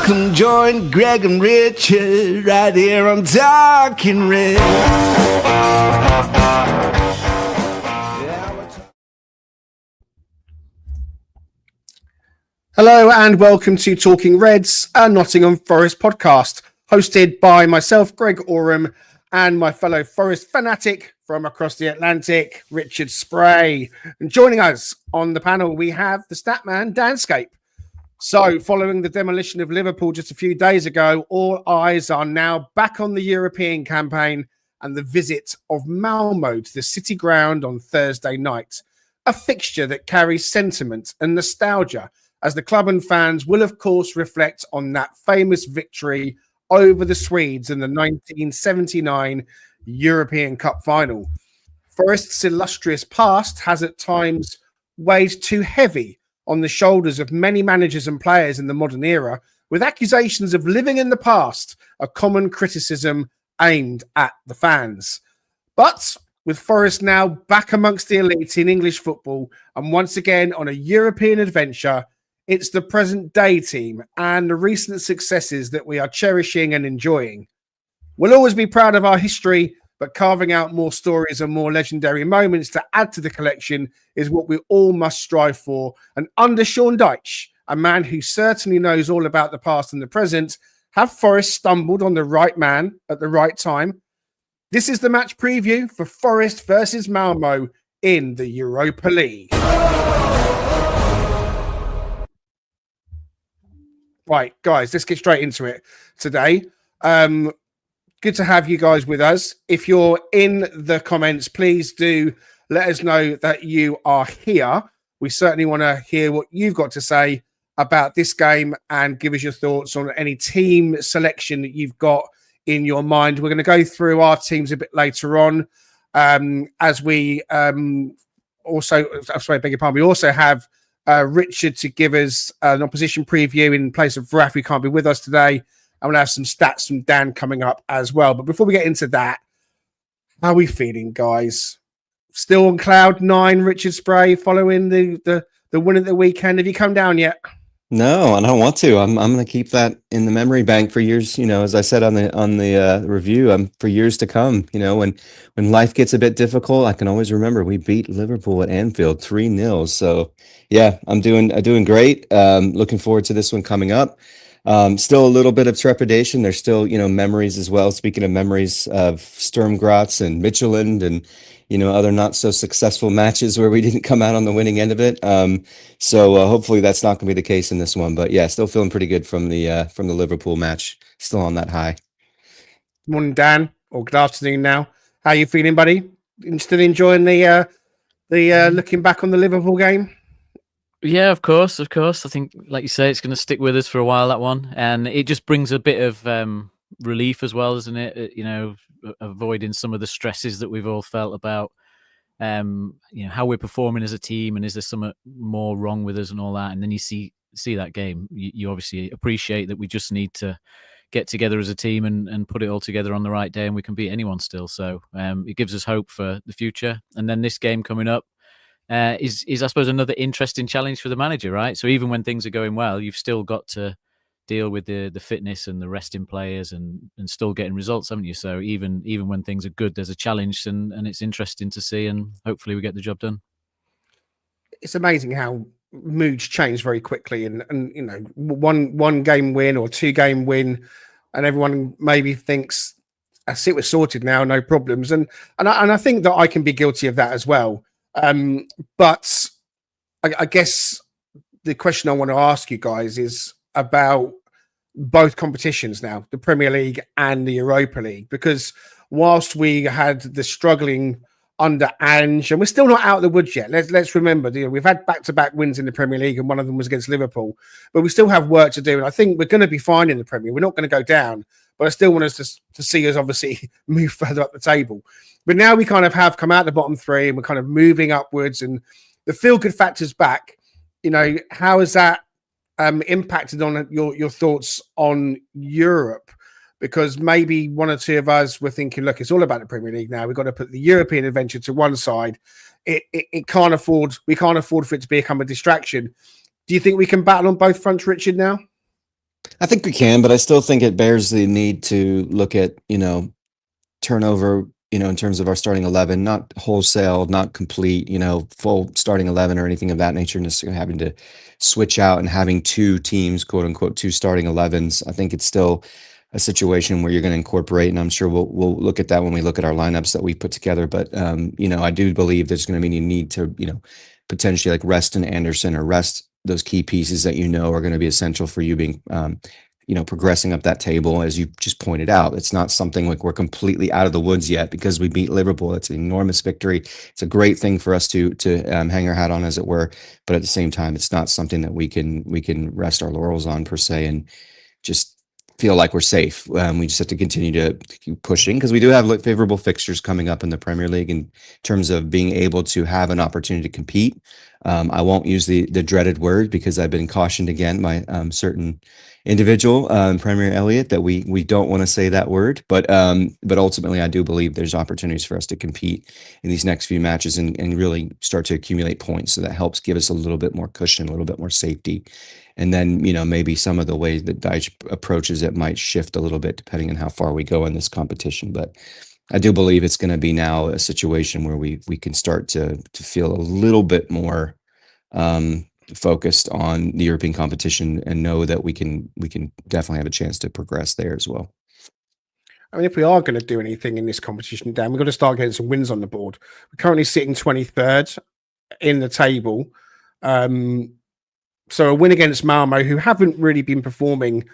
Come join Greg and Richard right here on Dark and Red. Hello and welcome to Talking Reds, a Nottingham Forest podcast, hosted by myself, Greg Oram, and my fellow Forest fanatic from across the Atlantic, Richard Spary. And joining us on the panel, we have the Statman, Danscape. So, following the demolition of Liverpool just a few days ago, all eyes are now back on the European campaign and the visit of Malmo to the City Ground on Thursday night. A fixture that carries sentiment and nostalgia, as the club and fans will, of course, reflect on that famous victory over the Swedes in the 1979 European Cup final. Forest's illustrious past has at times weighed too heavy on the shoulders of many managers and players in the modern era, with accusations of living in the past, a common criticism aimed at the fans. But with Forest now back amongst the elite in English football and once again on a European adventure, it's the present day team and the recent successes that we are cherishing and enjoying. We'll always be proud of our history, but carving out more stories and more legendary moments to add to the collection is what we all must strive for. And under Sean Dyche, a man who certainly knows all about the past and the present, have Forest stumbled on the right man at the right time? This is the match preview for Forest versus Malmo in the Europa League. Right, guys, let's get straight into it today. Good to have you guys with us. If you're in the comments, please do let us know that you are here. We certainly want to hear what you've got to say about this game and give us your thoughts on any team selection that you've got in your mind. We're going to go through our teams a bit later on as we also have Richard to give us an opposition preview in place of Raf, who can't be with us today. And we'll have some stats from Dan coming up as well. But before we get into that, how are we feeling, guys? Still on cloud nine, Richard Spray, following the win at the weekend. Have you come down yet? No, I don't want to. I'm going to keep that in the memory bank for years. You know, as I said on the review, for years to come. You know, when life gets a bit difficult, I can always remember we beat Liverpool at Anfield 3-0. So yeah, I'm doing great. Looking forward to this one coming up. Still a little bit of trepidation. There's still, memories as well. Speaking of memories of Sturm Graz and Midtjylland and, other not so successful matches where we didn't come out on the winning end of it. So hopefully that's not going to be the case in this one. But yeah, still feeling pretty good from the Liverpool match. Still on that high. Morning, Dan, or good afternoon now. How you feeling, buddy? Still enjoying the looking back on the Liverpool game? Yeah, of course. I think, like you say, it's going to stick with us for a while, that one. And it just brings a bit of relief as well, doesn't it? Avoiding some of the stresses that we've all felt about, how we're performing as a team and is there something more wrong with us and all that. And then you see that game. You obviously appreciate that we just need to get together as a team and put it all together on the right day and we can beat anyone still. So it gives us hope for the future. And then this game coming up, is I suppose another interesting challenge for the manager, right? So even when things are going well, you've still got to deal with the fitness and the resting players and still getting results, haven't you? So even when things are good, there's a challenge and it's interesting to see and hopefully we get the job done. It's amazing how moods change very quickly and one game win or 2 game win and everyone maybe thinks that's it, we're sorted now, no problems. And I think that I can be guilty of that as well. But I guess the question I want to ask you guys is about both competitions now, the Premier League and the Europa League, because whilst we had the struggling under Ange, and we're still not out of the woods yet. Let's remember, we've had back-to-back wins in the Premier League, and one of them was against Liverpool, but we still have work to do. And I think we're going to be fine in the Premier. We're not going to go down, but I still want us to see us obviously move further up the table. But now we kind of have come out the bottom 3 and we're kind of moving upwards and the feel-good factor's back. How has that impacted on your thoughts on Europe? Because maybe one or two of us were thinking, look, it's all about the Premier League now. We've got to put the European adventure to one side. We can't afford for it to become a distraction. Do you think we can battle on both fronts, Richard, now? I think we can, but I still think it bears the need to look at, turnover, in terms of our starting 11, not wholesale, not complete, full starting 11 or anything of that nature, necessarily having to switch out and having two teams, quote unquote, two starting 11s. I think it's still a situation where you're going to incorporate, and I'm sure we'll look at that when we look at our lineups that we put together. But, I do believe there's going to be a need to, potentially like rest an Anderson or rest those key pieces that are going to be essential for you being progressing up that table. As you just pointed out, it's not something like we're completely out of the woods yet because we beat Liverpool. It's an enormous victory. It's a great thing for us to hang our hat on, as it were, but at the same time, it's not something that we can rest our laurels on per se and just feel like we're safe. We just have to continue to keep pushing, because we do have favorable fixtures coming up in the Premier League in terms of being able to have an opportunity to compete. I won't use the dreaded word, because I've been cautioned again by certain individual, Premier Elliott, that we don't want to say that word. But ultimately, I do believe there's opportunities for us to compete in these next few matches and really start to accumulate points. So that helps give us a little bit more cushion, a little bit more safety. And then, maybe some of the ways that Dyche approaches it might shift a little bit depending on how far we go in this competition. But I do believe it's going to be now a situation where we can start to feel a little bit more focused on the European competition and know that we can definitely have a chance to progress there as well. I mean, if we are going to do anything in this competition, Dan, we've got to start getting some wins on the board. We're currently sitting 23rd in the table. So a win against Malmo, who haven't really been performing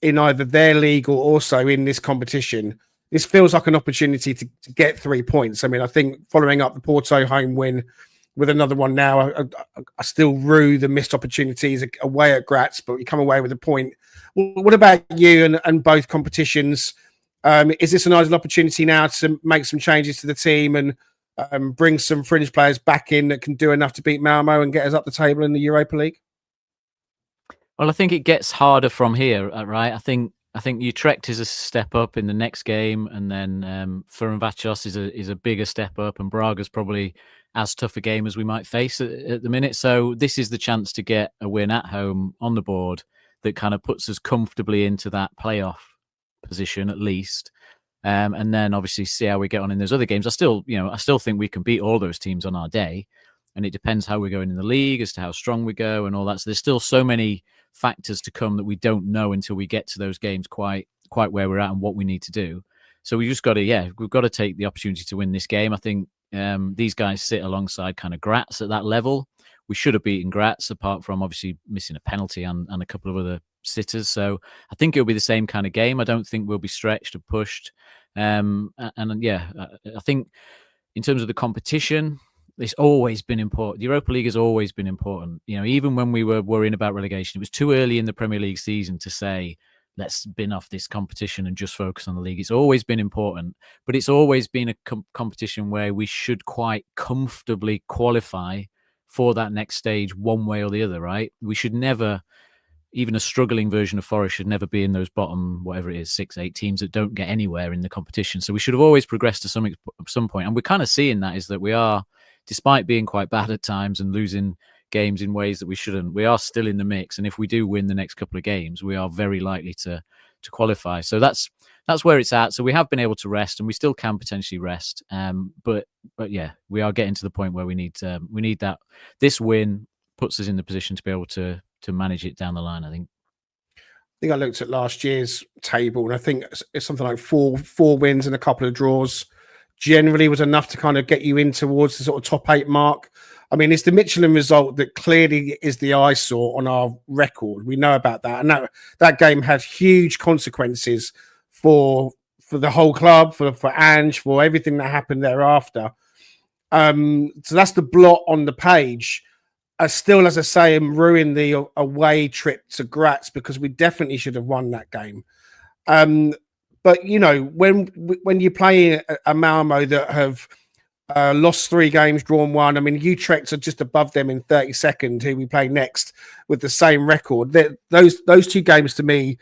in either their league or also in this competition, this feels like an opportunity to get 3 points. I mean, I think following up the Porto home win with another one now, I still rue the missed opportunities away at Graz, but we come away with a point. What about you and both competitions? Is this an ideal opportunity now to make some changes to the team and bring some fringe players back in that can do enough to beat Malmo and get us up the table in the Europa League? Well, I think it gets harder from here, right? I think Utrecht is a step up in the next game, and then Ferencváros is a bigger step up, and Braga's probably as tough a game as we might face at the minute. So this is the chance to get a win at home on the board that kind of puts us comfortably into that playoff position at least, and then obviously see how we get on in those other games. I still think we can beat all those teams on our day, and it depends how we're going in the league as to how strong we go and all that. So there's still so many factors to come that we don't know until we get to those games quite where we're at and what we need to do. So we just got to, we've got to take the opportunity to win this game. I think these guys sit alongside kind of Graz at that level. We should have beaten Graz, apart from obviously missing a penalty and a couple of other sitters. So I think it'll be the same kind of game. I don't think we'll be stretched or pushed. I think in terms of the competition, it's always been important. The Europa League has always been important. Even when we were worrying about relegation, it was too early in the Premier League season to say, let's bin off this competition and just focus on the league. It's always been important, but it's always been a competition where we should quite comfortably qualify for that next stage one way or the other, right? We should never, even a struggling version of Forest should never be in those bottom, whatever it is, 6-8 teams that don't get anywhere in the competition. So we should have always progressed to some point. And we're kind of seeing that is that we are, despite being quite bad at times and losing games in ways that we shouldn't, we are still in the mix. And if we do win the next couple of games, we are very likely to qualify. So that's where it's at. So we have been able to rest, and we still can potentially rest. But yeah, we are getting to the point where we need that. This win puts us in the position to be able to manage it down the line, I think. I looked at last year's table, and I think it's something like four wins and a couple of draws generally was enough to kind of get you in towards the sort of top 8 mark. I mean, it's the Michelin result that clearly is the eyesore on our record. We know about that. And that game had huge consequences for the whole club, for Ange, for everything that happened thereafter. So that's the blot on the page. Still, as I say, I'm ruining the away trip to Graz because we definitely should have won that game. But, when you play a Malmo that have lost 3 games, drawn 1, I mean, Utrecht are just above them in 32nd, who we play next with the same record. Those 2 games, to me,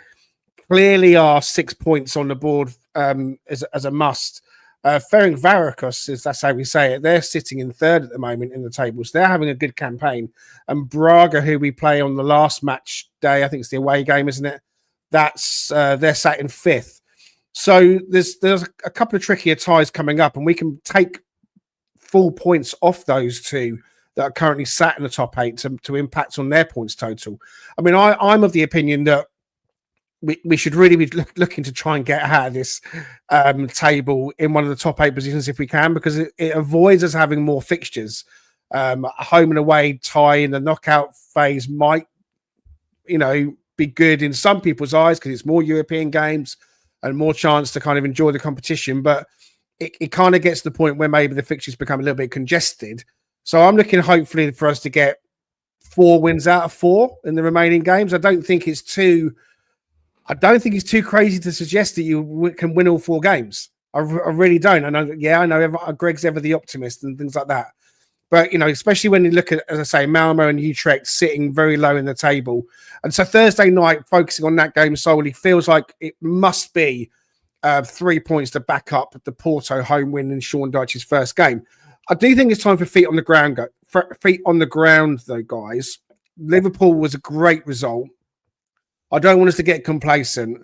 clearly are 6 points on the board as a must. Ferenc Varikos, is that's how we say it. They're sitting in third at the moment in the tables. They're having a good campaign. And Braga, who we play on the last match day, I think it's the away game, isn't it? That's they're sat in fifth. So there's a couple of trickier ties coming up, and we can take full points off those two that are currently sat in the top 8 to impact on their points total. I mean, I'm of the opinion that we should really be looking to try and get out of this table in one of the top 8 positions if we can, because it avoids us having more fixtures. A home and away tie in the knockout phase might, be good in some people's eyes because it's more European games and more chance to kind of enjoy the competition. But it kind of gets to the point where maybe the fixtures become a little bit congested. So I'm looking hopefully for us to get 4 wins out of 4 in the remaining games. I don't think it's too crazy to suggest that you can win all 4 games. I really don't. I know Greg's ever the optimist and things like that. But, especially when you look at, as I say, Malmo and Utrecht sitting very low in the table. And so Thursday night, focusing on that game solely, feels like it must be 3 points to back up the Porto home win in Sean Dyche's first game. I do think it's time for feet on the ground. Feet on the ground, though, guys. Liverpool was a great result. I don't want us to get complacent.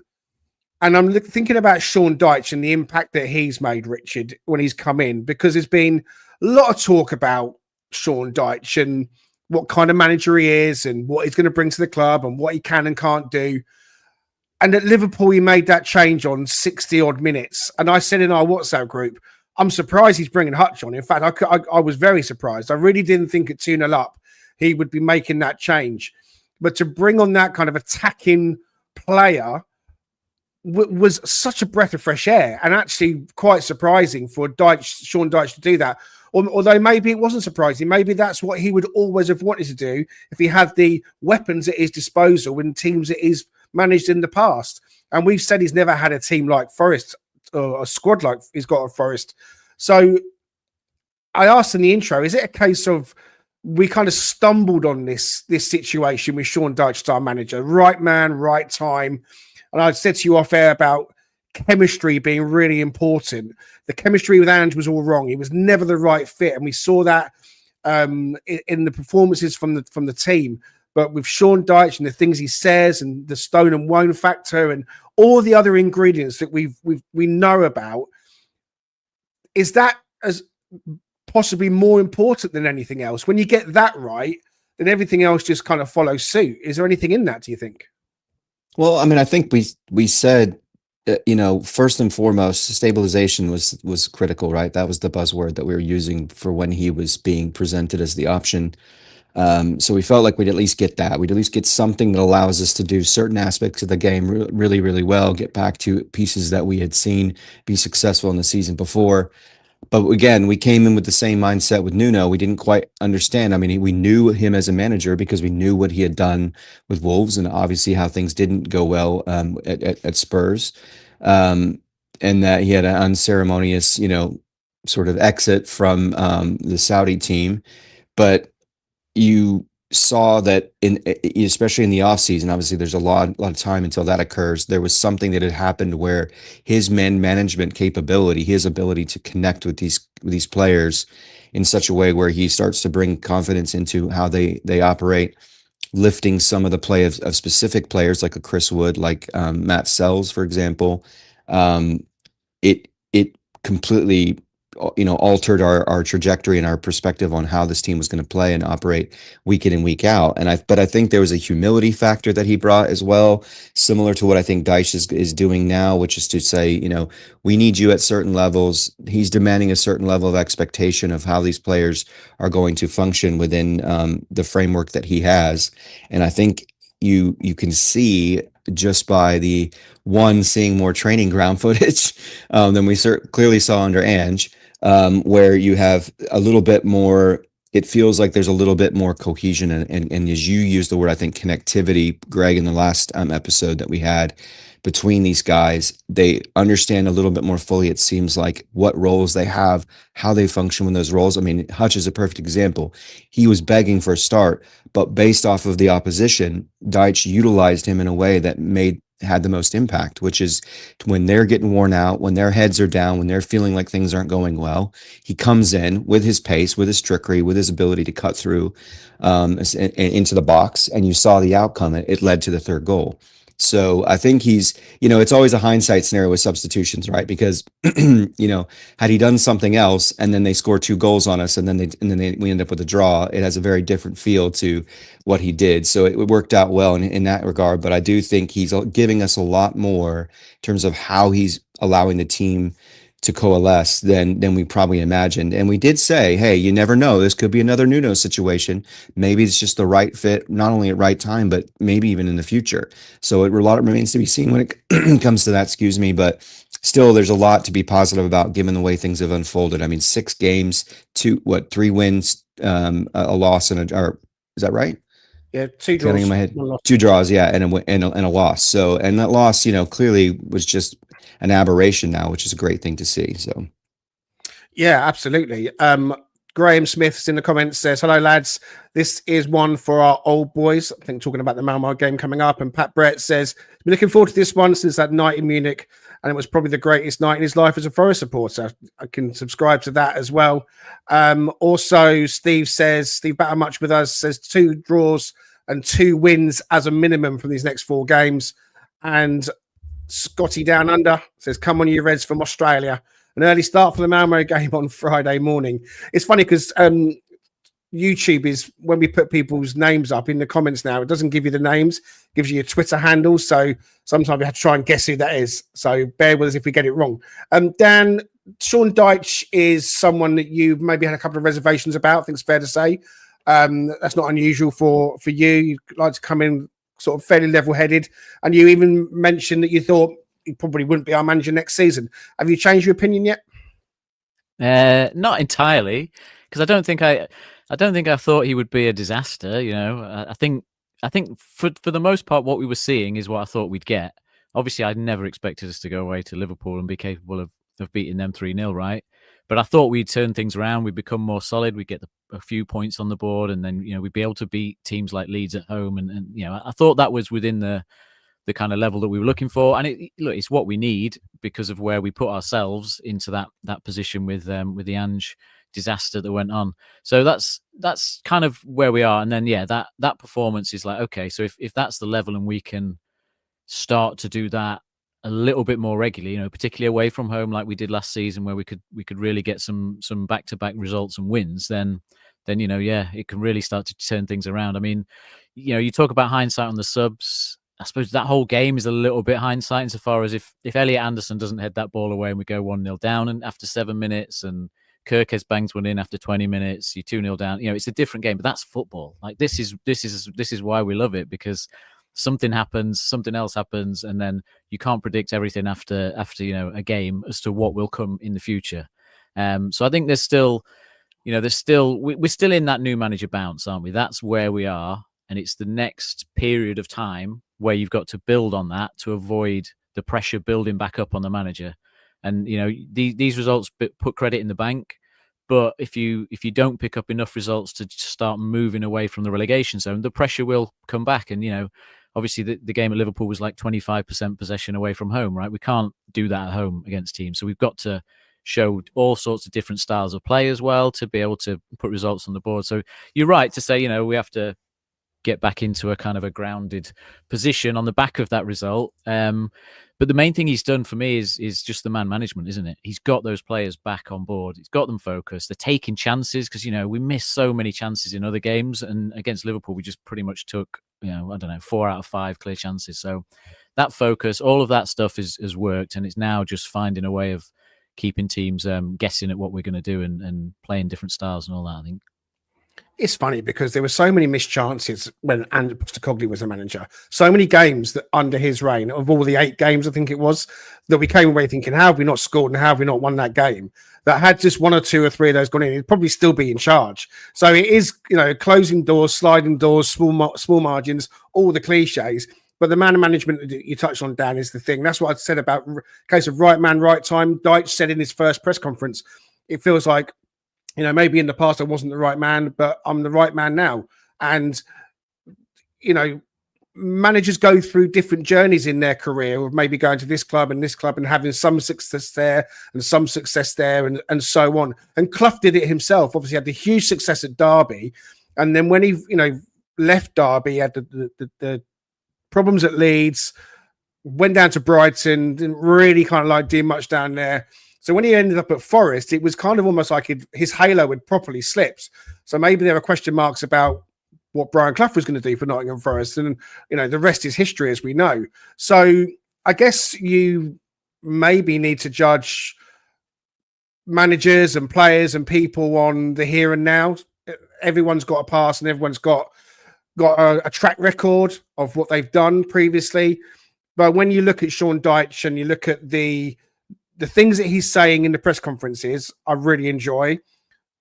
And I'm thinking about Sean Dyche and the impact that he's made, Richard, when he's come in, because there's been a lot of talk about Sean Dyche and what kind of manager he is and what he's going to bring to the club and what he can and can't do. And at Liverpool, he made that change on 60-odd minutes. And I said in our WhatsApp group, I'm surprised he's bringing Hutch on. In fact, I was very surprised. I really didn't think at 2-0 up he would be making that change. But to bring on that kind of attacking player was such a breath of fresh air and actually quite surprising for Sean Dyche to do that. Although maybe it wasn't surprising. Maybe that's what he would always have wanted to do if he had the weapons at his disposal in teams that he's managed in the past. And we've said he's never had a team like Forest or a squad like he's got at Forest. So I asked in the intro, is it a case of we kind of stumbled on this situation with Sean Dyche, our manager? Right man, right time. And I said to you off air about chemistry being really important. The chemistry with Ange was all wrong. He was never the right fit. And we saw that in the performances from the team. But with Sean Dyche and the things he says and the stone and wone factor and all the other ingredients that we know about, is that as possibly more important than anything else? When you get that right, then everything else just kind of follows suit. Is there anything in that, do you think? Well, I mean, I think we said, first and foremost, stabilization was critical, right? That was the buzzword that we were using for when he was being presented as the option. So we felt like we'd at least get that. We'd at least get something that allows us to do certain aspects of the game really, really well, get back to pieces that we had seen be successful in the season before. But again, we came in with the same mindset with Nuno. We didn't quite understand. I mean, we knew him as a manager because we knew what he had done with Wolves and obviously how things didn't go well at Spurs. And that he had an unceremonious, sort of exit from the Saudi team. But you saw that especially in the offseason, obviously there's a lot of time until that occurs. There was something that had happened where his man management capability, his ability to connect with these players in such a way where he starts to bring confidence into how they operate, lifting some of the play of specific players like a Chris Wood, like Matt Sells, for example. It completely altered our trajectory and our perspective on how this team was going to play and operate week in and week out. But I think there was a humility factor that he brought as well, similar to what I think Dyche is doing now, which is to say, we need you at certain levels. He's demanding a certain level of expectation of how these players are going to function within the framework that he has. And I think you can see just by seeing more training ground footage than we clearly saw under Ange, where you have a little bit more, it feels like there's a little bit more cohesion and as you use the word, I think, connectivity, Greg, in the last episode that we had between these guys. They understand a little bit more fully, it seems like, what roles they have, how they function with those roles. I mean, Hutch is a perfect example. He was begging for a start, but based off of the opposition, Dyche utilized him in a way that made had the most impact, which is when they're getting worn out, when their heads are down, when they're feeling like things aren't going well, he comes in with his pace, with his trickery, with his ability to cut through into the box. And you saw the outcome. It led to the third goal. So I think he's, it's always a hindsight scenario with substitutions, right? Because, had he done something else and then they score 2 goals on us and then we end up with a draw, it has a very different feel to what he did. So it worked out well in that regard. But I do think he's giving us a lot more in terms of how he's allowing the team to coalesce than we probably imagined. And we did say, hey, you never know. This could be another Nuno situation. Maybe it's just the right fit, not only at right time, but maybe even in the future. So a lot remains to be seen when it comes to that, But still, there's a lot to be positive about given the way things have unfolded. I mean, 6 games, 3 wins, a loss, is that right? Yeah, 2 draws. In my head. 2 draws, yeah, and a loss. So, and that loss, clearly was just an aberration now, which is a great thing to see. So, yeah, absolutely. Graham Smith's in the comments says, "Hello lads, this is one for our old boys." I think talking about the Malmo game coming up. And Pat Brett says, "Been looking forward to this one since that night in Munich, and it was probably the greatest night in his life as a Forest supporter." I can subscribe to that as well. Also, Steve Battermuch with us says 2 draws and 2 wins as a minimum from these next 4 games. And Scotty Down Under says, "Come on, you Reds from Australia. An early start for the Malmo game on Friday morning." It's funny because YouTube is, when we put people's names up in the comments now, it doesn't give you the names, it gives you your Twitter handles. So sometimes we have to try and guess who that is. So bear with us if we get it wrong. Dan, Sean Dyche is someone that you maybe had a couple of reservations about. I think it's fair to say. That's not unusual for you. You like to come in sort of fairly level-headed, and you even mentioned that you thought he probably wouldn't be our manager next season. Have you changed your opinion yet? Not entirely, because I don't think I thought he would be a disaster. I think for the most part, what we were seeing is what I thought we'd get. Obviously, I never expected us to go away to Liverpool and be capable of beating them 3-0, right? But I thought we'd turn things around. We'd become more solid. We'd get a few points on the board, and then we'd be able to beat teams like Leeds at home. And I thought that was within the kind of level that we were looking for. And it's what we need because of where we put ourselves into that position with the Ange disaster that went on. So that's kind of where we are. And then that performance is like, okay, so if that's the level and we can start to do that a little bit more regularly, particularly away from home like we did last season, where we could really get some back-to-back results and wins, then it can really start to turn things around. I mean, you talk about hindsight on the subs. I suppose that whole game is a little bit hindsight insofar as if Elliot Anderson doesn't head that ball away and we go 1-0 down and after 7 minutes, and Kirkes bangs one in after 20 minutes, you're 2-0 down. It's a different game, but that's football. Like this is why we love it, because something happens, something else happens, and then you can't predict everything after a game as to what will come in the future. So I think we're still in that new manager bounce, aren't we? That's where we are, and it's the next period of time where you've got to build on that to avoid the pressure building back up on the manager. And these results put credit in the bank. But if you don't pick up enough results to start moving away from the relegation zone, the pressure will come back. And obviously the game at Liverpool was like 25% possession away from home, right? We can't do that at home against teams. So we've got to show all sorts of different styles of play as well to be able to put results on the board. So you're right to say, we have to get back into a kind of a grounded position on the back of that result. But the main thing he's done for me is just the man management, isn't it? He's got those players back on board. He's got them focused. They're taking chances because, we missed so many chances in other games. And against Liverpool, we just pretty much took, 4 out of 5 clear chances. So that focus, all of that stuff has worked. And it's now just finding a way of keeping teams guessing at what we're going to do and playing different styles and all that, I think. It's funny because there were so many missed chances when Andy Postecoglou was a manager. So many games that under his reign, of all the 8 games, I think it was, that we came away thinking, how have we not scored and how have we not won that game? That had just 1 or 2 or 3 of those gone in, he'd probably still be in charge. So it is, closing doors, sliding doors, small margins, all the cliches. But the man management that you touched on, Dan, is the thing. That's what I said about case of right man, right time. Dyche said in his first press conference, it feels like, maybe in the past I wasn't the right man, but I'm the right man now. And, managers go through different journeys in their career, of maybe going to this club and having some success there and some success there and so on. And Clough did it himself. Obviously, had the huge success at Derby, and then when he left Derby, he had the problems at Leeds, went down to Brighton, didn't really kind of do much down there. So when he ended up at Forest, it was kind of almost like his halo had properly slipped. So maybe there were question marks about what Brian Clough was going to do for Nottingham Forest. And, the rest is history, as we know. So I guess you maybe need to judge managers and players and people on the here and now. Everyone's got a past and everyone's got a track record of what they've done previously. But when you look at Sean Dyche and you look at the things that he's saying in the press conferences, I really enjoy.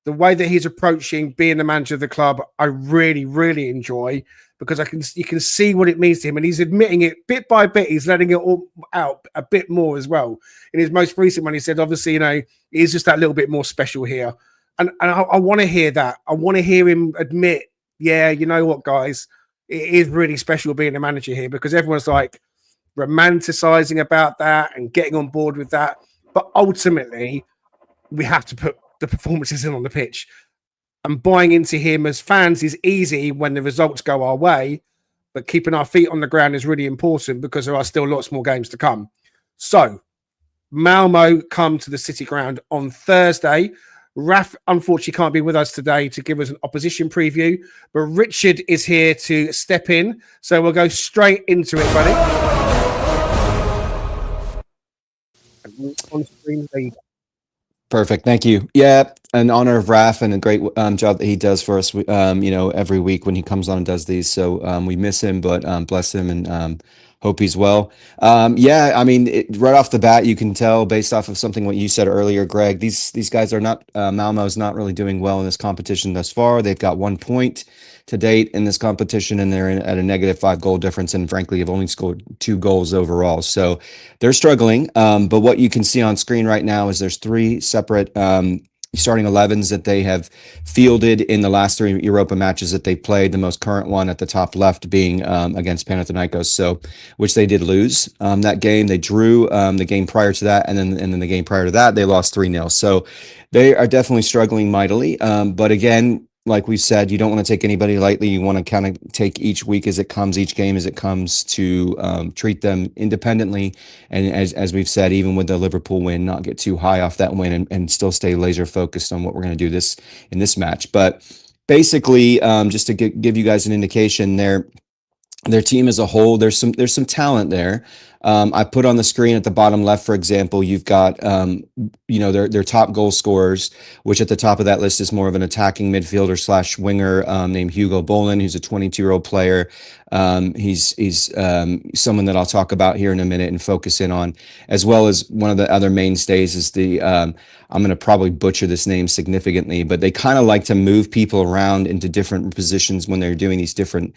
The way that he's approaching being the manager of the club, I really, really enjoy, because you can see what it means to him, and he's admitting it bit by bit. He's letting it all out a bit more as well. In his most recent one, he said, obviously, he's just that little bit more special here, and I want to hear that. I want to hear him admit, yeah, you know what, guys, it is really special being a manager here, because everyone's like romanticizing about that and getting on board with that. But ultimately, we have to put the performances in on the pitch. And buying into him as fans is easy when the results go our way, but keeping our feet on the ground is really important, because there are still lots more games to come. So, Malmo come to the City Ground on Thursday. Raf, unfortunately, can't be with us today to give us an opposition preview, but Richard is here to step in. So we'll go straight into it, buddy. On screen, there you go. Perfect. Thank you. Yeah, in honor of Raf and a great job that he does for us, every week when he comes on and does these. So we miss him, but bless him and hope he's well. Right off the bat, you can tell based off of what you said earlier, Greg, these guys are not, Malmo's not really doing well in this competition thus far. They've got 1 point to date in this competition, and they're at a -5 goal difference, and frankly have only scored 2 goals overall. So they're struggling. But what you can see on screen right now is there's 3 separate starting 11s that they have fielded in the last 3 Europa matches that they played. The most current one at the top left being against Panathinaikos, so which they did lose that game. They drew the game prior to that, and then the game prior to that they lost 3-0. So they are definitely struggling mightily. But again, like we said, you don't want to take anybody lightly. You want to kind of take each week as it comes, each game as it comes, to treat them independently. And as we've said, even with the Liverpool win, not get too high off that win and still stay laser focused on what we're going to do in this match. But basically, just to give you guys an indication, their team as a whole, there's some talent there. I put on the screen at the bottom left, for example, you've got their top goal scorers, which at the top of that list is more of an attacking midfielder / winger named Hugo Bolin, who's a 22-year-old player. He's someone that I'll talk about here in a minute and focus in on, as well as one of the other mainstays is I'm going to probably butcher this name significantly, but they kind of like to move people around into different positions when they're doing these different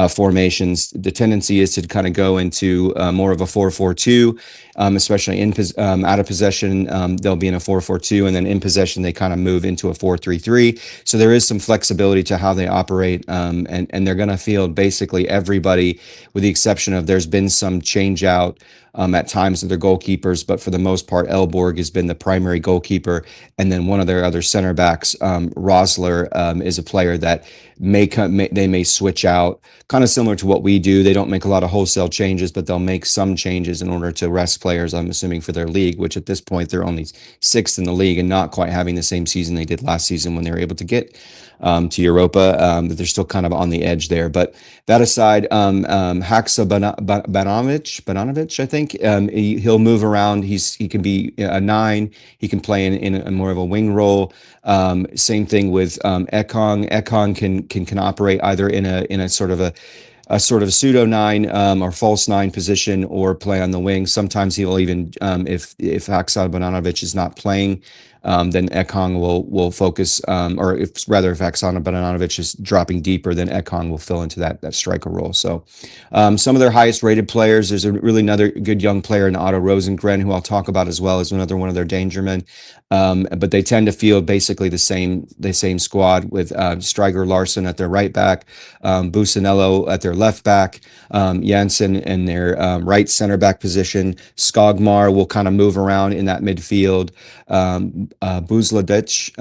formations. The tendency is to kind of go into more of a 4-4-2, especially out of possession. They'll be in a 4-4-2, and then in possession, they kind of move into a 4-3-3. So there is some flexibility to how they operate, and they're going to field basically everybody, with the exception of there's been some change out at times of their goalkeepers, but for the most part, Elborg has been the primary goalkeeper, and then one of their other center backs, Rosler, is a player that they may switch out, kind of similar to what we do. They don't make a lot of wholesale changes, but they'll make some changes in order to rest players, I'm assuming, for their league, which at this point they're only 6th in the league and not quite having the same season they did last season when they were able to get to Europa. That they're still kind of on the edge there. But that aside, Haksa Bananovic, I think he'll move around. He can be a 9. He can play in a more of a wing role. Same thing with Ekong. Ekong can operate either in a sort of a pseudo 9 or false 9 position, or play on the wing. Sometimes he will even, if Haksa Bananovic is not playing then Ekong will focus, or if Oksana Bananovic is dropping deeper, then Ekong will fill into that striker role. So some of their highest rated players, there's another good young player in Otto Rosengren, who I'll talk about as well, as another one of their danger men. But they tend to field basically the same squad, with Striker Larson at their right back, Busanello at their left back, Janssen in their right center back position. Skogmar will kind of move around in that midfield. Buzladic,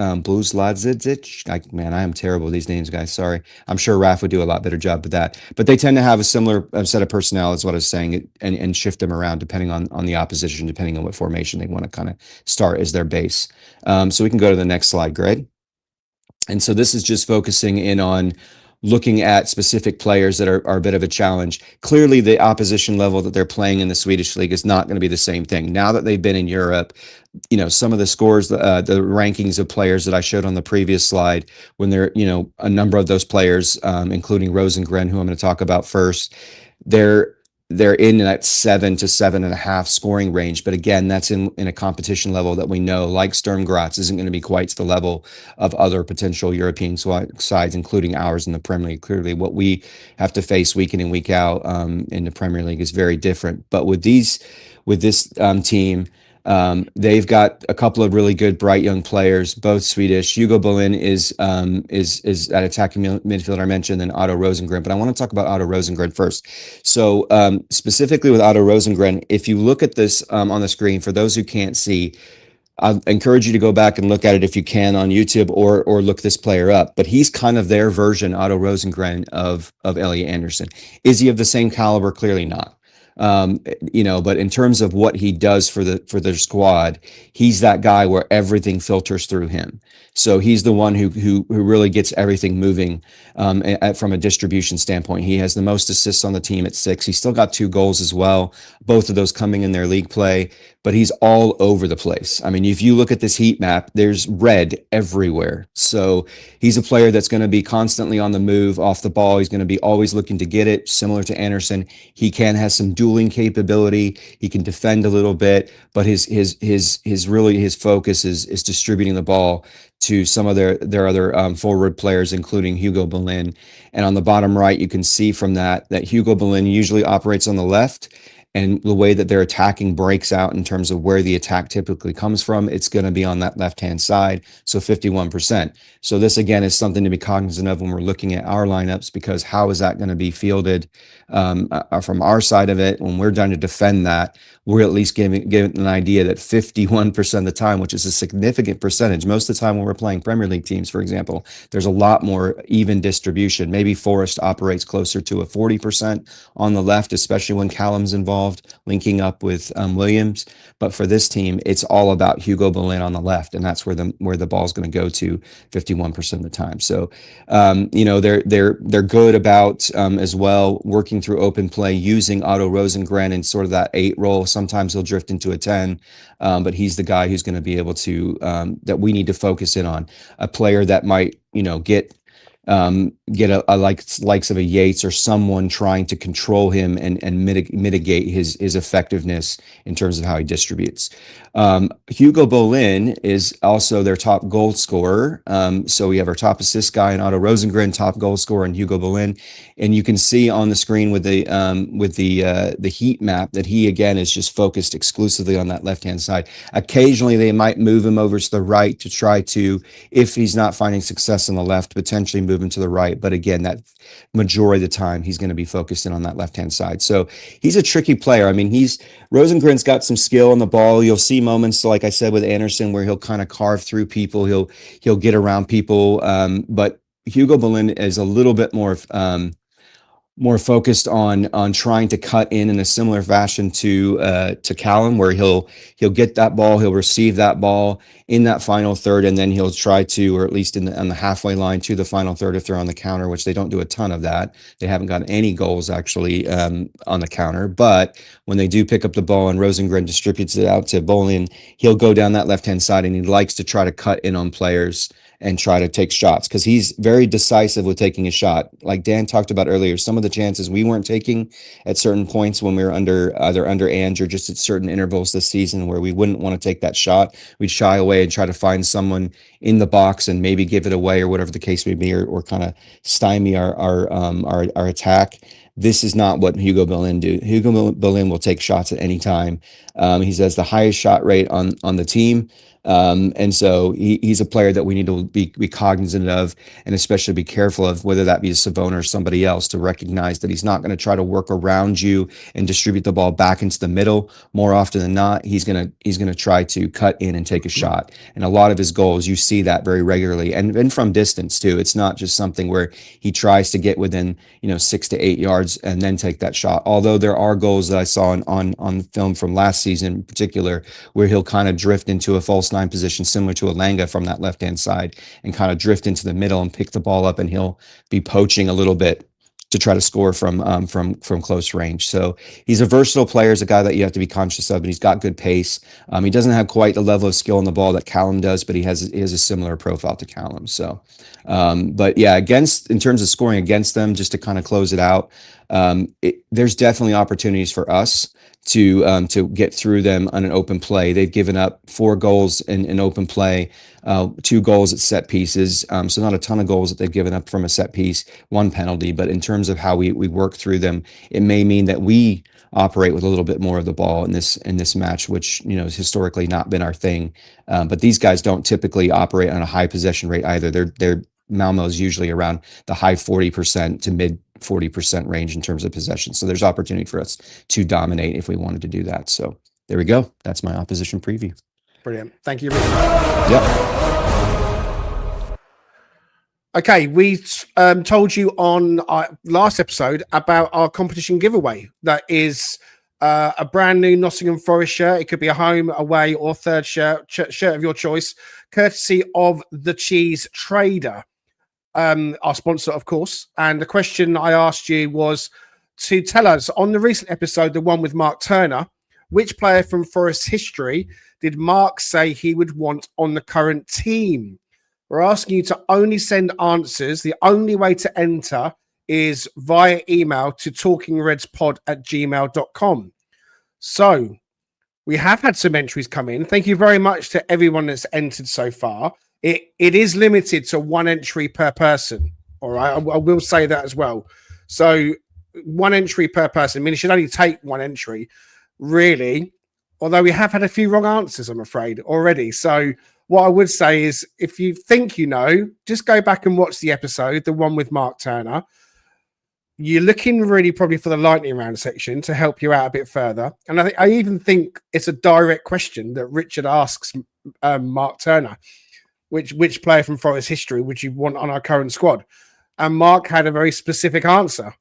man, I am terrible with these names, guys. Sorry. I'm sure Raf would do a lot better job with that. But they tend to have a similar set of personnel, is what I was saying, and shift them around depending on the opposition, depending on what formation they want to kind of start as their base. So we can go to the next slide, Greg. And so this is just focusing in on looking at specific players that are a bit of a challenge. Clearly, the opposition level that they're playing in the Swedish league is not going to be the same thing. Now that they've been in Europe, some of the scores, the rankings of players that I showed on the previous slide, when they're, a number of those players, including Rosengren, who I'm going to talk about first, they're in that 7 to 7.5 scoring range. But again, that's in a competition level that we know, like Sturm Graz, isn't going to be quite to the level of other potential European sides, including ours in the Premier League. Clearly, what we have to face week in and week out in the Premier League is very different. But with this team, they've got a couple of really good, bright young players, both Swedish. Hugo Bolin is that attacking midfielder I mentioned, and Otto Rosengren. But I want to talk about Otto Rosengren first. So specifically with Otto Rosengren, if you look at this on the screen, for those who can't see, I encourage you to go back and look at it if you can on YouTube, or look this player up. But he's kind of their version, Otto Rosengren, of Elliot Anderson. Is he of the same caliber? Clearly not. But in terms of what he does for their squad, he's that guy where everything filters through him. So he's the one who really gets everything moving from a distribution standpoint. He has the most assists on the team at 6. He's still got 2 goals as well, both of those coming in their league play. But he's all over the place. I mean, if you look at this heat map, there's red everywhere. So he's a player that's going to be constantly on the move off the ball. He's going to be always looking to get it, similar to Anderson. He has some dueling capability. He can defend a little bit, but his focus is distributing the ball to some of their other forward players, including Hugo Bolin. And on the bottom right, you can see from that Hugo Bolin usually operates on the left. And the way that their attacking breaks out in terms of where the attack typically comes from, it's going to be on that left-hand side, so 51%. So this, again, is something to be cognizant of when we're looking at our lineups, because how is that going to be fielded from our side of it? When we're done to defend that, we're at least giving an idea that 51% of the time, which is a significant percentage. Most of the time when we're playing Premier League teams, for example, there's a lot more even distribution. Maybe Forest operates closer to a 40% on the left, especially when Callum's involved, linking up with Williams. But for this team, it's all about Hugo Bolin on the left, and that's where the ball's going to go to 51% of the time. So, they're good about as well working through open play, using Otto Rosengren in sort of that 8 role. Sometimes he'll drift into a 10, but he's the guy who's going to be able to that we need to focus in on. A player that might get a likes of a Yates or someone trying to control him and mitigate his effectiveness in terms of how he distributes. Hugo Bolin is also their top goal scorer. So we have our top assist guy in Otto Rosengren, top goal scorer in Hugo Bolin, and you can see on the screen with the heat map that he again is just focused exclusively on that left hand side. Occasionally they might move him over to the right to try to, if he's not finding success on the left, potentially move him to the right. But again, that majority of the time he's going to be focused in on that left hand side. So he's a tricky player. I mean, Rosengren's got some skill on the ball. You'll see moments, like I said, with Anderson, where he'll kind of carve through people. He'll get around people. But Hugo Bolin is a little bit more focused on trying to cut in a similar fashion to Callum, where he'll get that ball, he'll receive that ball in that final third, and then he'll try to, or at least on the halfway line to the final third, if they're on the counter, which they don't do a ton of that. They haven't gotten any goals actually on the counter, but when they do pick up the ball and Rosengren distributes it out to Bolin, he'll go down that left-hand side, and he likes to try to cut in on players and try to take shots, because he's very decisive with taking a shot. Like Dan talked about earlier, some of the chances we weren't taking at certain points when we were either under Ange or just at certain intervals this season where we wouldn't want to take that shot. We'd shy away and try to find someone in the box and maybe give it away or whatever the case may be, or kind of stymie our attack. This is not what Hugo Berlin do. Hugo Berlin will take shots at any time. He has the highest shot rate on the team. And so he's a player that we need to be cognizant of, and especially be careful of, whether that be a Savona or somebody else, to recognize that he's not going to try to work around you and distribute the ball back into the middle. More often than not, he's going to try to cut in and take a shot. And a lot of his goals, you see that very regularly, and from distance too. It's not just something where he tries to get within 6 to 8 yards and then take that shot. Although there are goals that I saw on film from last season in particular, where he'll kind of drift into a false nine position similar to Elanga from that left-hand side and kind of drift into the middle and pick the ball up, and he'll be poaching a little bit to try to score from close range. So he's a versatile player. He's a guy that you have to be conscious of, and he's got good pace. He doesn't have quite the level of skill on the ball that Callum does, but he has a similar profile to Callum. So, but yeah, in terms of scoring against them, just to kind of close it out, there's definitely opportunities for us to get through them on an open play. They've given up 4 goals in open play, 2 goals at set pieces. So not a ton of goals that they've given up from a set piece, 1 penalty. But in terms of how we work through them, it may mean that we operate with a little bit more of the ball in this match, which has historically not been our thing. But these guys don't typically operate on a high possession rate either. They're Malmo is usually around the high 40% to mid 40% range in terms of possession. So there's opportunity for us to dominate if we wanted to do that. So there we go. That's my opposition preview. Brilliant. Thank you, Richard. Yep. Okay, we told you on our last episode about our competition giveaway. That is a brand new Nottingham Forest shirt. It could be a home, away, or third shirt of your choice, courtesy of the Cheese Trader, our sponsor, of course. And the question I asked you was to tell us, on the recent episode, the one with Mark Turner, which player from Forest history did Mark say he would want on the current team? We're asking you to only send answers. The only way to enter is via email to talkingredspod@gmail.com. So we have had some entries come in. Thank you very much to everyone that's entered so far. It is limited to 1 entry per person. All right. I will say that as well. So 1 entry per person. I mean, it should only take 1 entry, really. Although we have had a few wrong answers, I'm afraid, already. So what I would say is, if you think just go back and watch the episode, the one with Mark Turner. You're looking really probably for the lightning round section to help you out a bit further. And I even think it's a direct question that Richard asks Mark Turner. Which player from Forest history would you want on our current squad? And Mark had a very specific answer.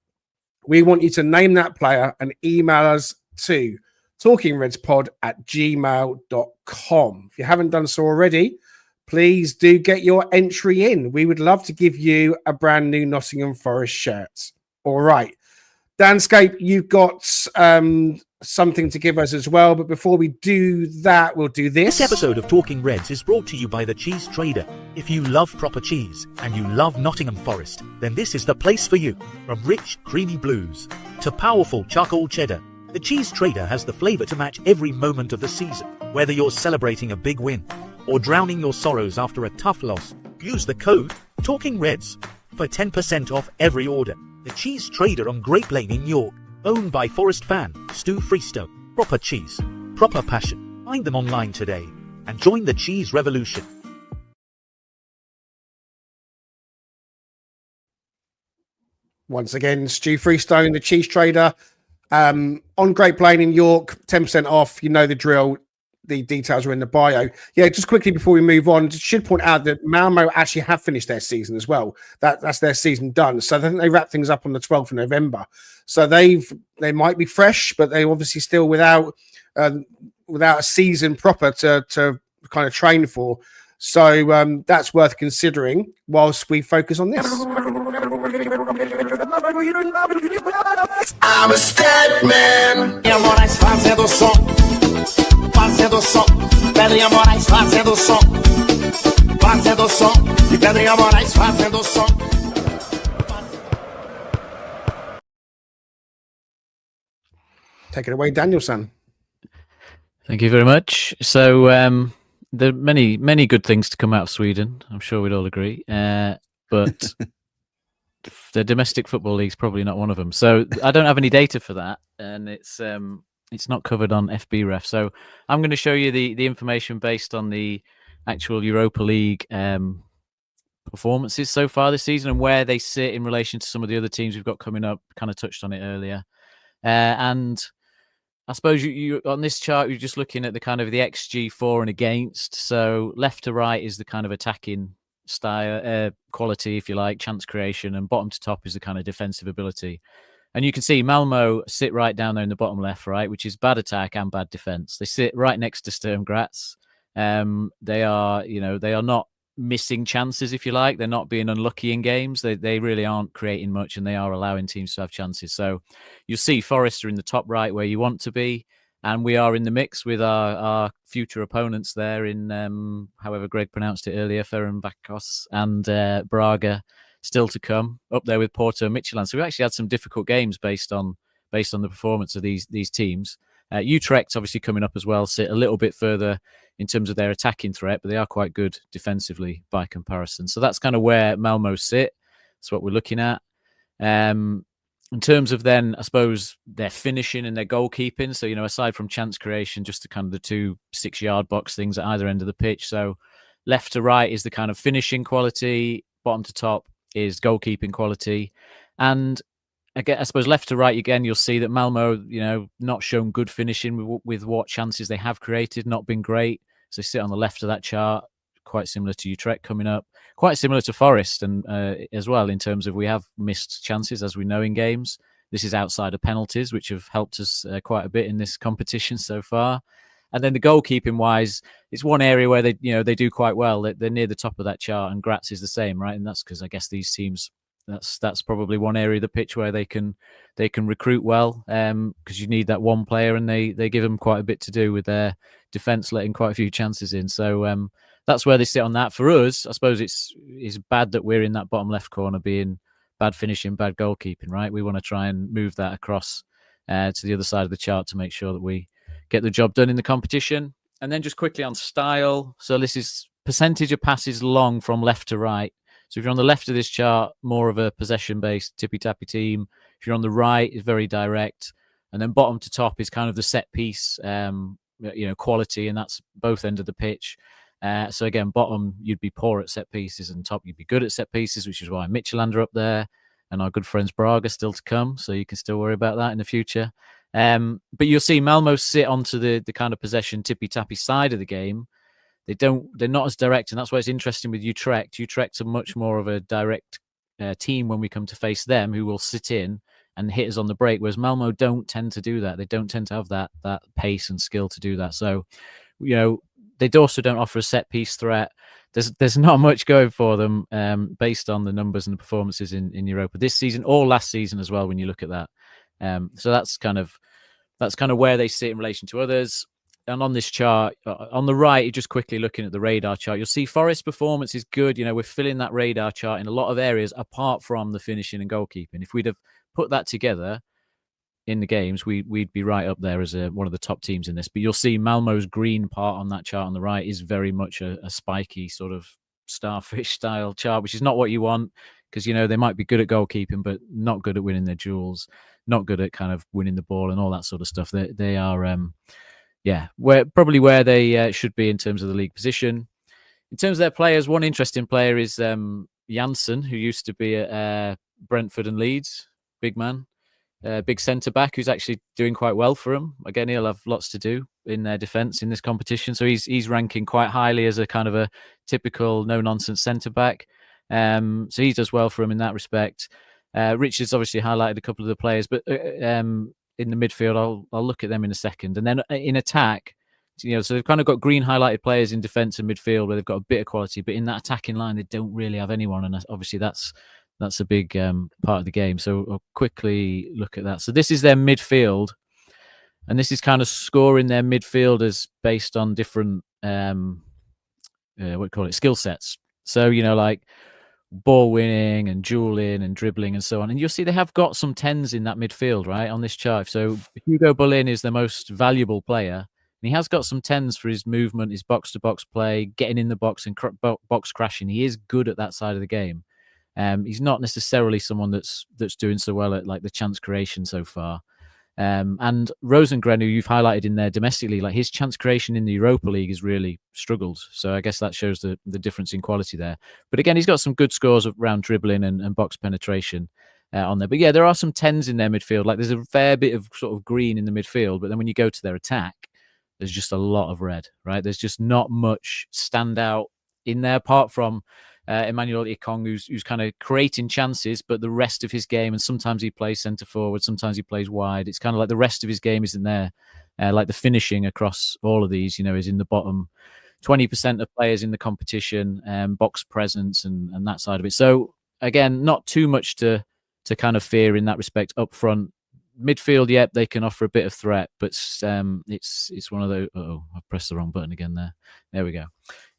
We want you to name that player and email us to talkingredspod@gmail.com. If you haven't done so already, please do get your entry in. We would love to give you a brand new Nottingham Forest shirt. All right. Danscape, you've got something to give us as well. But before we do that, we'll do this. This episode of Talking Reds is brought to you by the Cheese Trader. If you love proper cheese and you love Nottingham Forest, then this is the place for you. From rich, creamy blues to powerful charcoal cheddar, the Cheese Trader has the flavour to match every moment of the season. Whether you're celebrating a big win or drowning your sorrows after a tough loss, use the code Talking Reds for 10% off every order. The Cheese Trader on Grape Lane in York, owned by Forest fan Stu Freestone. Proper cheese, proper passion. Find them online today and join the cheese revolution. Once again, Stu Freestone, the Cheese Trader, on Grape Lane in York, 10% off. You know the drill. The details are in the bio. Yeah, just quickly before we move on, should point out that Malmo actually have finished their season as well. That's their season done. So I think they wrap things up on the 12th of November. So they might be fresh, but they're obviously still without a season proper to kind of train for. So that's worth considering whilst we focus on this. I'm a Statman. Fazendo som, Pedro e Moraes fazendo som. fazendo som, de Pedrinha Moraes fazendo som. Take it away, Danielson. Thank you very much. So there are many good things to come out of Sweden. I'm sure we'd all agree. But the domestic football league's probably not one of them. So I don't have any data for that, and it's not covered on FBref. So I'm going to show you the information based on the actual Europa League performances so far this season and where they sit in relation to some of the other teams we've got coming up. Kind of touched on it earlier, and I suppose you on this chart, you're just looking at the kind of the XG for and against. So left to right is the kind of attacking style, quality, if you like, chance creation, and bottom to top is the kind of defensive ability. And you can see Malmo sit right down there in the bottom left, right, which is bad attack and bad defense. They sit right next to Sturm Graz. They are not missing chances, if you like. They're not being unlucky in games. They really aren't creating much, and they are allowing teams to have chances. So you'll see Forest are in the top right where you want to be, and we are in the mix with our future opponents there in however Greg pronounced it earlier, Ferencváros and Braga still to come, up there with Porto Midtjylland. So we actually had some difficult games based on the performance of these teams. Utrecht obviously coming up as well, sit a little bit further in terms of their attacking threat, but they are quite good defensively by comparison. So that's kind of where Malmo sit. That's what we're looking at. In terms of then, I suppose, their finishing and their goalkeeping. So, aside from chance creation, just the kind of the 2 6-yard box things at either end of the pitch. So left to right is the kind of finishing quality. Bottom to top is goalkeeping quality. And I suppose left to right, again, you'll see that Malmo, not shown good finishing with what chances they have created, not been great. So they sit on the left of that chart, quite similar to Utrecht coming up, quite similar to Forest and as well in terms of we have missed chances, as we know, in games. This is outside of penalties, which have helped us quite a bit in this competition so far. And then the goalkeeping wise, it's one area where they do quite well. They're near the top of that chart, and Graz is the same, right? And that's because I guess these teams, that's probably one area of the pitch where they can recruit well, because you need that one player, and they give them quite a bit to do with their defense, letting quite a few chances in. So that's where they sit on that. For us, I suppose it's bad that we're in that bottom left corner, being bad finishing, bad goalkeeping, right? We want to try and move that across to the other side of the chart to make sure that we get the job done in the competition. And then just quickly on style. So this is percentage of passes long from left to right. So if you're on the left of this chart, more of a possession-based tippy-tappy team. If you're on the right, it's very direct. And then bottom to top is kind of the set piece, quality, and that's both end of the pitch. So again, bottom, you'd be poor at set pieces, and top, you'd be good at set pieces, which is why Midtjylland are up there, and our good friends Braga still to come. So you can still worry about that in the future. But you'll see Malmo sit onto the kind of possession tippy-tappy side of the game. They're not as direct, and that's why it's interesting with Utrecht. Utrecht's are much more of a direct team when we come to face them, who will sit in and hit us on the break, whereas Malmo don't tend to do that. They don't tend to have that pace and skill to do that. So, they also don't offer a set piece threat. There's not much going for them based on the numbers and the performances in Europa this season or last season as well, when you look at that. So that's kind of where they sit in relation to others. And on this chart, on the right, you're just quickly looking at the radar chart. You'll see Forest performance is good. We're filling that radar chart in a lot of areas apart from the finishing and goalkeeping. If we'd have put that together in the games, we'd be right up there as one of the top teams in this. But you'll see Malmo's green part on that chart on the right is very much a spiky sort of starfish style chart, which is not what you want, because they might be good at goalkeeping but not good at winning their duels, not good at kind of winning the ball and all that sort of stuff. They are where they should be in terms of the league position. In terms of their players, one interesting player is Janssen, who used to be at Brentford and Leeds, big man. Big centre back who's actually doing quite well for him. Again, he'll have lots to do in their defence in this competition. So he's ranking quite highly as a kind of a typical no nonsense centre back. So he does well for him in that respect. Richard's obviously highlighted a couple of the players, but in the midfield, I'll look at them in a second. And then in attack, so they've kind of got green highlighted players in defence and midfield where they've got a bit of quality, but in that attacking line, they don't really have anyone. And obviously that's a big part of the game. So I'll quickly look at that. So this is their midfield, and this is kind of scoring their midfielders based on different skill sets. So, like ball winning and dueling and dribbling and so on. And you'll see they have got some 10s in that midfield, right, on this chart. So Hugo Bullin is the most valuable player. And he has got some 10s for his movement, his box-to-box play, getting in the box and box crashing. He is good at that side of the game. He's not necessarily someone that's doing so well at like the chance creation so far. And Rosengren, who you've highlighted in there domestically, like his chance creation in the Europa League has really struggled. So I guess that shows the difference in quality there. But again, he's got some good scores around dribbling and box penetration on there. But yeah, there are some 10s in their midfield. Like there's a fair bit of sort of green in the midfield. But then when you go to their attack, there's just a lot of red, right? There's just not much standout in there apart from Emmanuel Ikong, who's kind of creating chances, but the rest of his game, and sometimes he plays centre forward, sometimes he plays wide. It's kind of like the rest of his game isn't there. Like the finishing across all of these, is in the bottom 20% of players in the competition, box presence and that side of it. So again, not too much to kind of fear in that respect up front. Midfield, yep, they can offer a bit of threat, but it's one of those. Oh, I pressed the wrong button again there. There we go.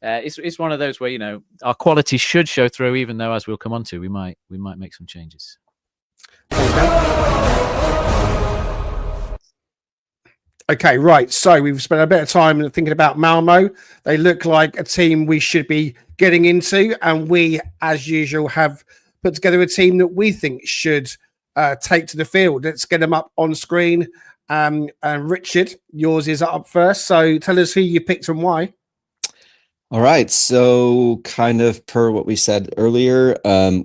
It's one of those where our quality should show through, even though, as we'll come on to, we might make some changes. Okay, right. So we've spent a bit of time thinking about Malmo. They look like a team we should be getting into, and we, as usual, have put together a team that we think should take to the field. Let's get them up on screen. And Richard, yours is up first. So tell us who you picked and why. All right. So kind of per what we said earlier,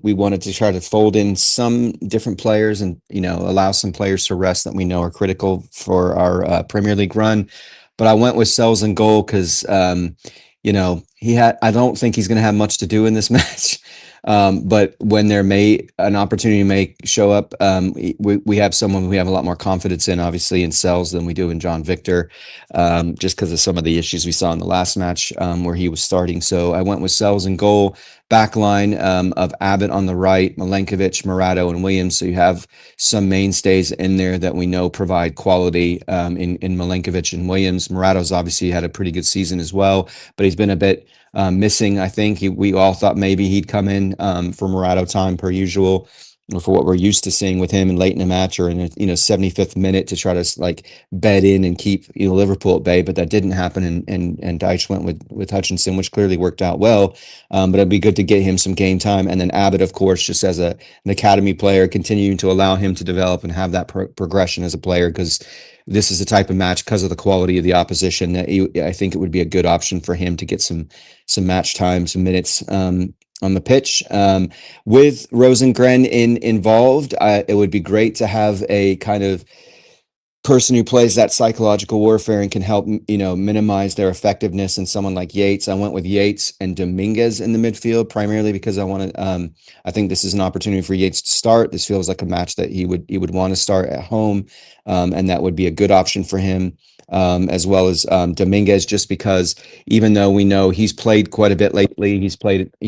we wanted to try to fold in some different players and, allow some players to rest that we know are critical for our Premier League run. But I went with Sells in goal because, I don't think he's going to have much to do in this match. But when an opportunity may show up, we have someone we have a lot more confidence in, obviously, in Sells than we do in John Victor, just because of some of the issues we saw in the last match where he was starting. So I went with Sells in goal, back line of Abbott on the right, Milenkovic, Morato, and Williams. So you have some mainstays in there that we know provide quality in Milenkovic and Williams. Morato's obviously had a pretty good season as well, but he's been a bit missing. I think we all thought maybe he'd come in for Morato time per usual, for what we're used to seeing with him in late in the match or in a 75th minute to try to bed in and keep Liverpool at bay, but that didn't happen. And Dyche went with Hutchinson, which clearly worked out well. But it'd be good to get him some game time. And then Abbott, of course, just as an academy player, continuing to allow him to develop and have that progression as a player, because this is the type of match, because of the quality of the opposition, that I think it would be a good option for him to get some match time, some minutes on the pitch. With Rosengren involved, it would be great to have a kind of person who plays that psychological warfare and can help minimize their effectiveness, and someone like Yates. I went with Yates and Dominguez in the midfield primarily because I think this is an opportunity for Yates to start. This feels like a match that he would want to start at home, and that would be a good option for him. As well as Dominguez, just because even though we know he's played quite a bit lately, he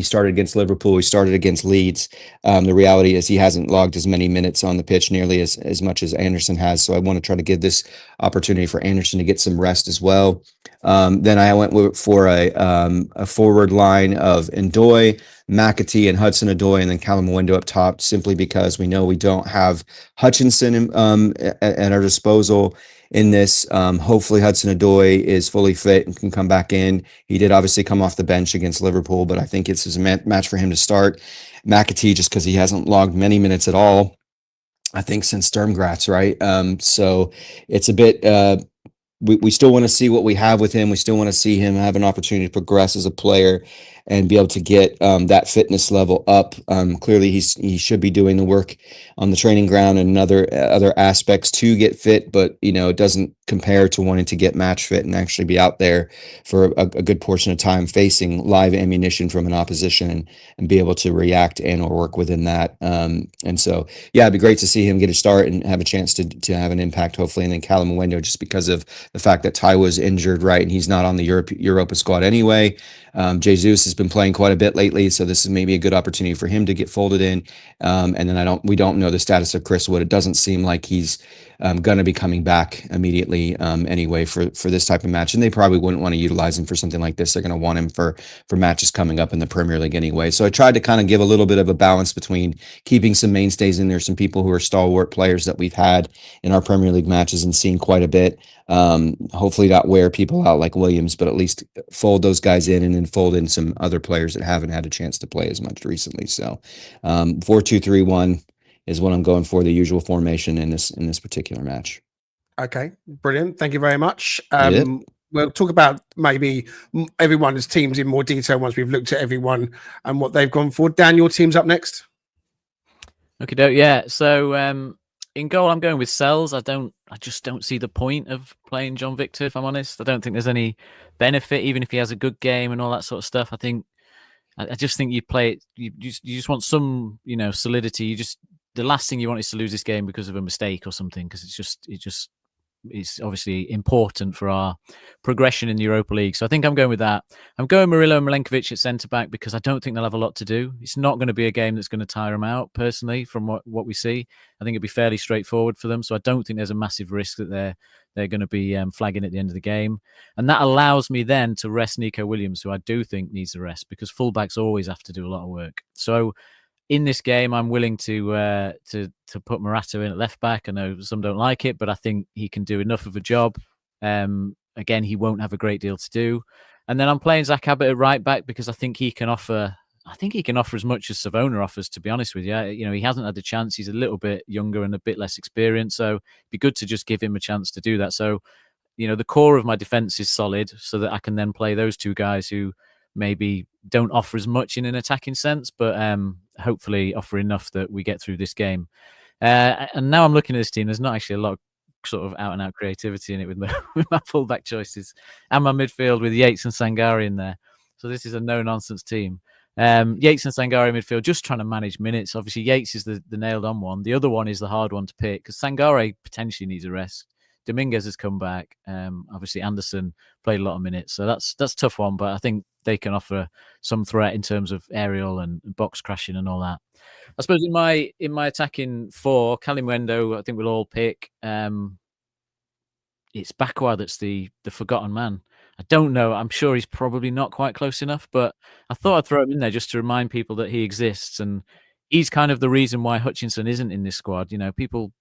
started against Liverpool, he started against Leeds. The reality is he hasn't logged as many minutes on the pitch nearly as much as Anderson has. So I want to try to give this opportunity for Anderson to get some rest as well. Then I went for a forward line of Ndoye, McAtee, and Hudson-Odoi, and then Callum Mwendo up top, simply because we know we don't have Hutchinson at our disposal in this. Hopefully Hudson-Odoi is fully fit and can come back in. He did obviously come off the bench against Liverpool, but I think it's a match for him to start. McAtee, just because he hasn't logged many minutes at all, I think, since Sturmgratz, right? So it's a bit we still want to see what we have with him. We still want to see him have an opportunity to progress as a player and be able to get that fitness level up. Clearly, he should be doing the work on the training ground and other aspects to get fit, but it doesn't compare to wanting to get match fit and actually be out there for a good portion of time facing live ammunition from an opposition and be able to react and or work within that. And so, yeah, it'd be great to see him get a start and have a chance to have an impact, hopefully. And then Callum Mwendo, just because of the fact that Ty was injured, right, and he's not on the Europa squad anyway. Jesus has been playing quite a bit lately, so this is maybe a good opportunity for him to get folded in. And then we don't know the status of Chris Wood. It doesn't seem like he's going to be coming back immediately anyway for this type of match, and they probably wouldn't want to utilize him for something like this. They're going to want him for matches coming up in the Premier League anyway. So I tried to kind of give a little bit of a balance between keeping some mainstays in there, some people who are stalwart players that we've had in our Premier League matches and seen quite a bit. Hopefully not wear people out like Williams, but at least fold those guys in and then fold in some other players that haven't had a chance to play as much recently. So 4-2-3-1 is what I'm going for, the usual formation in this particular match. Okay, brilliant. Thank you very much. Yep. We'll talk about maybe everyone's teams in more detail once we've looked at everyone and what they've gone for. Dan, your team's up next. Okay, yeah. So in goal, I'm going with Sells. I just don't see the point of playing John Victor, if I'm honest. I don't think there's any benefit, even if he has a good game and all that sort of stuff. I just think you play it. You just want some, solidity. The last thing you want is to lose this game because of a mistake or something, because it's obviously important for our progression in the Europa League. So I think I'm going with that. I'm going Murillo and Milenkovic at centre-back because I don't think they'll have a lot to do. It's not going to be a game that's going to tire them out, personally, from what we see. I think it'll be fairly straightforward for them. So I don't think there's a massive risk that they're going to be flagging at the end of the game. And that allows me then to rest Nico Williams, who I do think needs a rest, because fullbacks always have to do a lot of work. So in this game, I'm willing to put Morata in at left back. I know some don't like it, but I think he can do enough of a job. Again, he won't have a great deal to do. And then I'm playing Zach Abbott at right back because I think he can offer as much as Savona offers, to be honest with you. He hasn't had the chance. He's a little bit younger and a bit less experienced, so it'd be good to just give him a chance to do that. So, the core of my defense is solid so that I can then play those two guys who maybe don't offer as much in an attacking sense, but hopefully offer enough that we get through this game. And now I'm looking at this team, there's not actually a lot of sort of out and out creativity in it with my fullback choices and my midfield with Yates and Sangari in there. So this is a no nonsense team. Yates and Sangari midfield, just trying to manage minutes. Obviously Yates is the nailed on one. The other one is the hard one to pick because Sangari potentially needs a rest. Dominguez has come back. Obviously Anderson played a lot of minutes, so that's a tough one, but I think they can offer some threat in terms of aerial and box crashing and all that. I suppose in my attacking four, Kalimwendo, I think we'll all pick. It's Bakwa that's the forgotten man. I don't know. I'm sure he's probably not quite close enough, but I thought I'd throw him in there just to remind people that he exists, and he's kind of the reason why Hutchinson isn't in this squad. People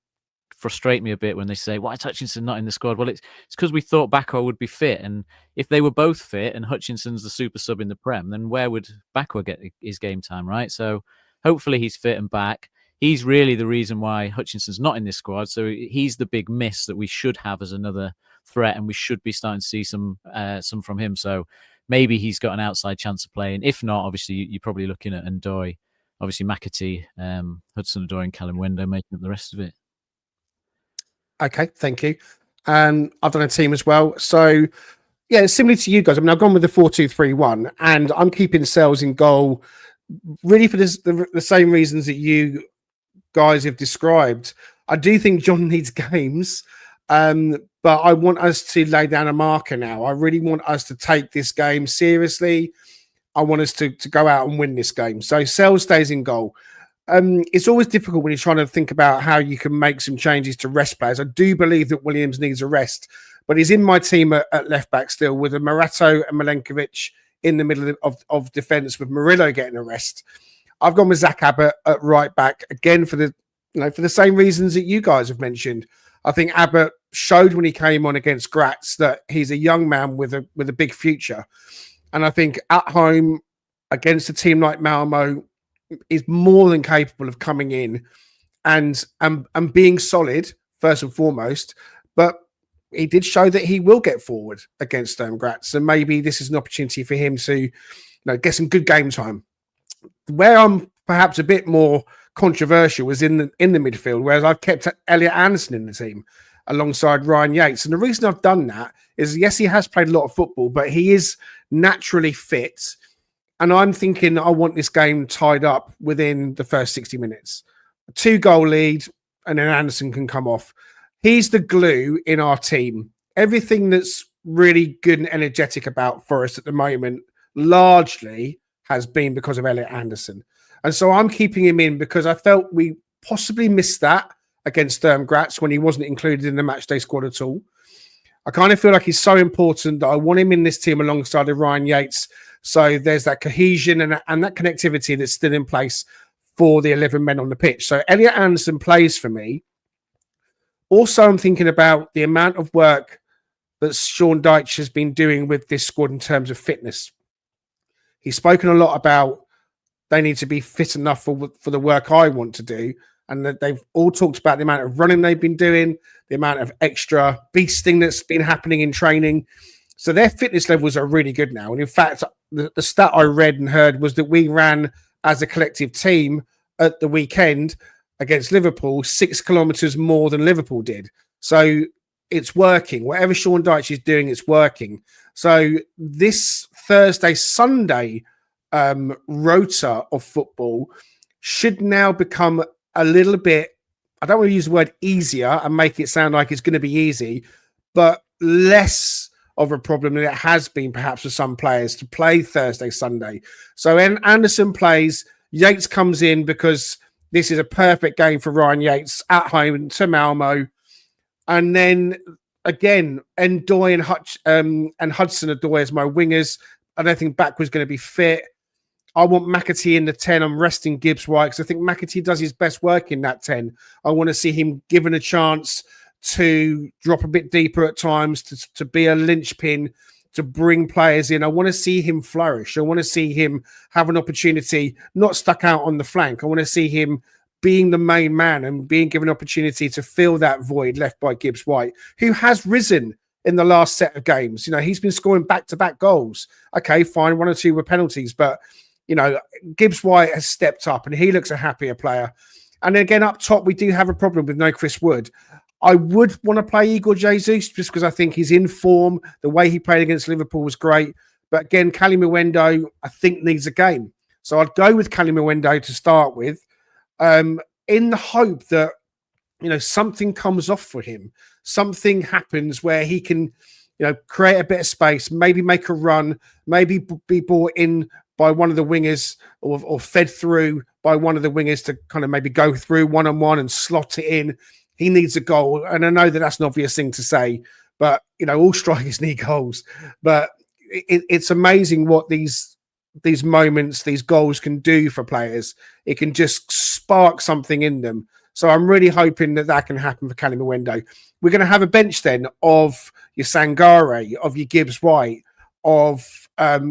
frustrate me a bit when they say, why is Hutchinson not in the squad? Well, it's because we thought Bakwa would be fit, and if they were both fit and Hutchinson's the super sub in the Prem, then where would Bakwa get his game time, right? So hopefully he's fit and back. He's really the reason why Hutchinson's not in this squad, so he's the big miss that we should have as another threat, and we should be starting to see some from him. So maybe he's got an outside chance of playing. If not, obviously you're probably looking at Ndoye, obviously McAtee, Hudson-Odoi and Kalimwendo making up the rest of it. Okay, thank you. I've done a team as well. So, yeah, similar to you guys. I mean, I've gone with the 4-2-3-1, and I'm keeping Sells in goal really for the same reasons that you guys have described. I do think John needs games, but I want us to lay down a marker now. I really want us to take this game seriously. I want us to go out and win this game. So Sells stays in goal. It's always difficult when you're trying to think about how you can make some changes to rest players. I do believe that Williams needs a rest, but he's in my team at left back still with a Morato and Milenkovic in the middle of defence, with Murillo getting a rest. I've gone with Zach Abbott at right back again for the same reasons that you guys have mentioned. I think Abbott showed when he came on against Graz that he's a young man with a big future, and I think at home against a team like Malmo, is more than capable of coming in and being solid first and foremost. But he did show that he will get forward against Graz, and maybe this is an opportunity for him to get some good game time. Where I'm perhaps a bit more controversial is in the midfield, whereas I've kept Elliot Anderson in the team alongside Ryan Yates. And the reason I've done that is, yes, he has played a lot of football, but he is naturally fit. And I'm thinking I want this game tied up within the first 60 minutes. A 2-goal lead, and then Anderson can come off. He's the glue in our team. Everything that's really good and energetic about Forest at the moment largely has been because of Elliot Anderson. And so I'm keeping him in because I felt we possibly missed that against Graz when he wasn't included in the matchday squad at all. I kind of feel like he's so important that I want him in this team alongside of Ryan Yates. So there's that cohesion and that connectivity that's still in place for the 11 men on the pitch. So Elliot Anderson plays for me. Also, I'm thinking about the amount of work that Sean Dyche has been doing with this squad in terms of fitness. He's spoken a lot about they need to be fit enough for the work I want to do. And that they've all talked about the amount of running they've been doing, the amount of extra beasting that's been happening in training. So their fitness levels are really good now. And in fact, the stat I read and heard was that we ran as a collective team at the weekend against Liverpool 6 kilometers more than Liverpool did. So it's working. Whatever Sean Dyche is doing, it's working. So this Thursday, Sunday rota of football should now become a little bit, I don't want to use the word easier and make it sound like it's going to be easy, but less of a problem than it has been perhaps for some players to play Thursday, Sunday. So Anderson plays, Yates comes in because this is a perfect game for Ryan Yates at home to Malmo. And then again, Ndoye and Hudson-Odoi as my wingers. I don't think Back was going to be fit. I want McAtee in the 10. I'm resting Gibbs White because I think McAtee does his best work in that 10. I want to see him given a chance to drop a bit deeper at times, to be a linchpin, to bring players in. I want to see him flourish. I want to see him have an opportunity, not stuck out on the flank. I want to see him being the main man and being given an opportunity to fill that void left by Gibbs White, who has risen in the last set of games. You know, he's been scoring back-to-back goals. Okay, fine, 1 or 2 were penalties, but you know, Gibbs White has stepped up and he looks a happier player. And again, up top, we do have a problem with no Chris Wood. I would want to play Igor Jesus just because I think he's in form. The way he played against Liverpool was great. But again, Cali Mwendo, I think, needs a game. So I'd go with Cali Mwendo to start with, in the hope that, you know, something comes off for him. Something happens where he can, you know, create a bit of space, maybe make a run, maybe be brought in by one of the wingers or fed through by one of the wingers to kind of maybe go through one-on-one and slot it in. He needs a goal. And I know that that's an obvious thing to say, but, you know, all strikers need goals. But it's amazing what these moments, these goals can do for players. It can just spark something in them. So I'm really hoping that can happen for Cali Mwendo. We're going to have a bench then of your Sangare, of your Gibbs White, of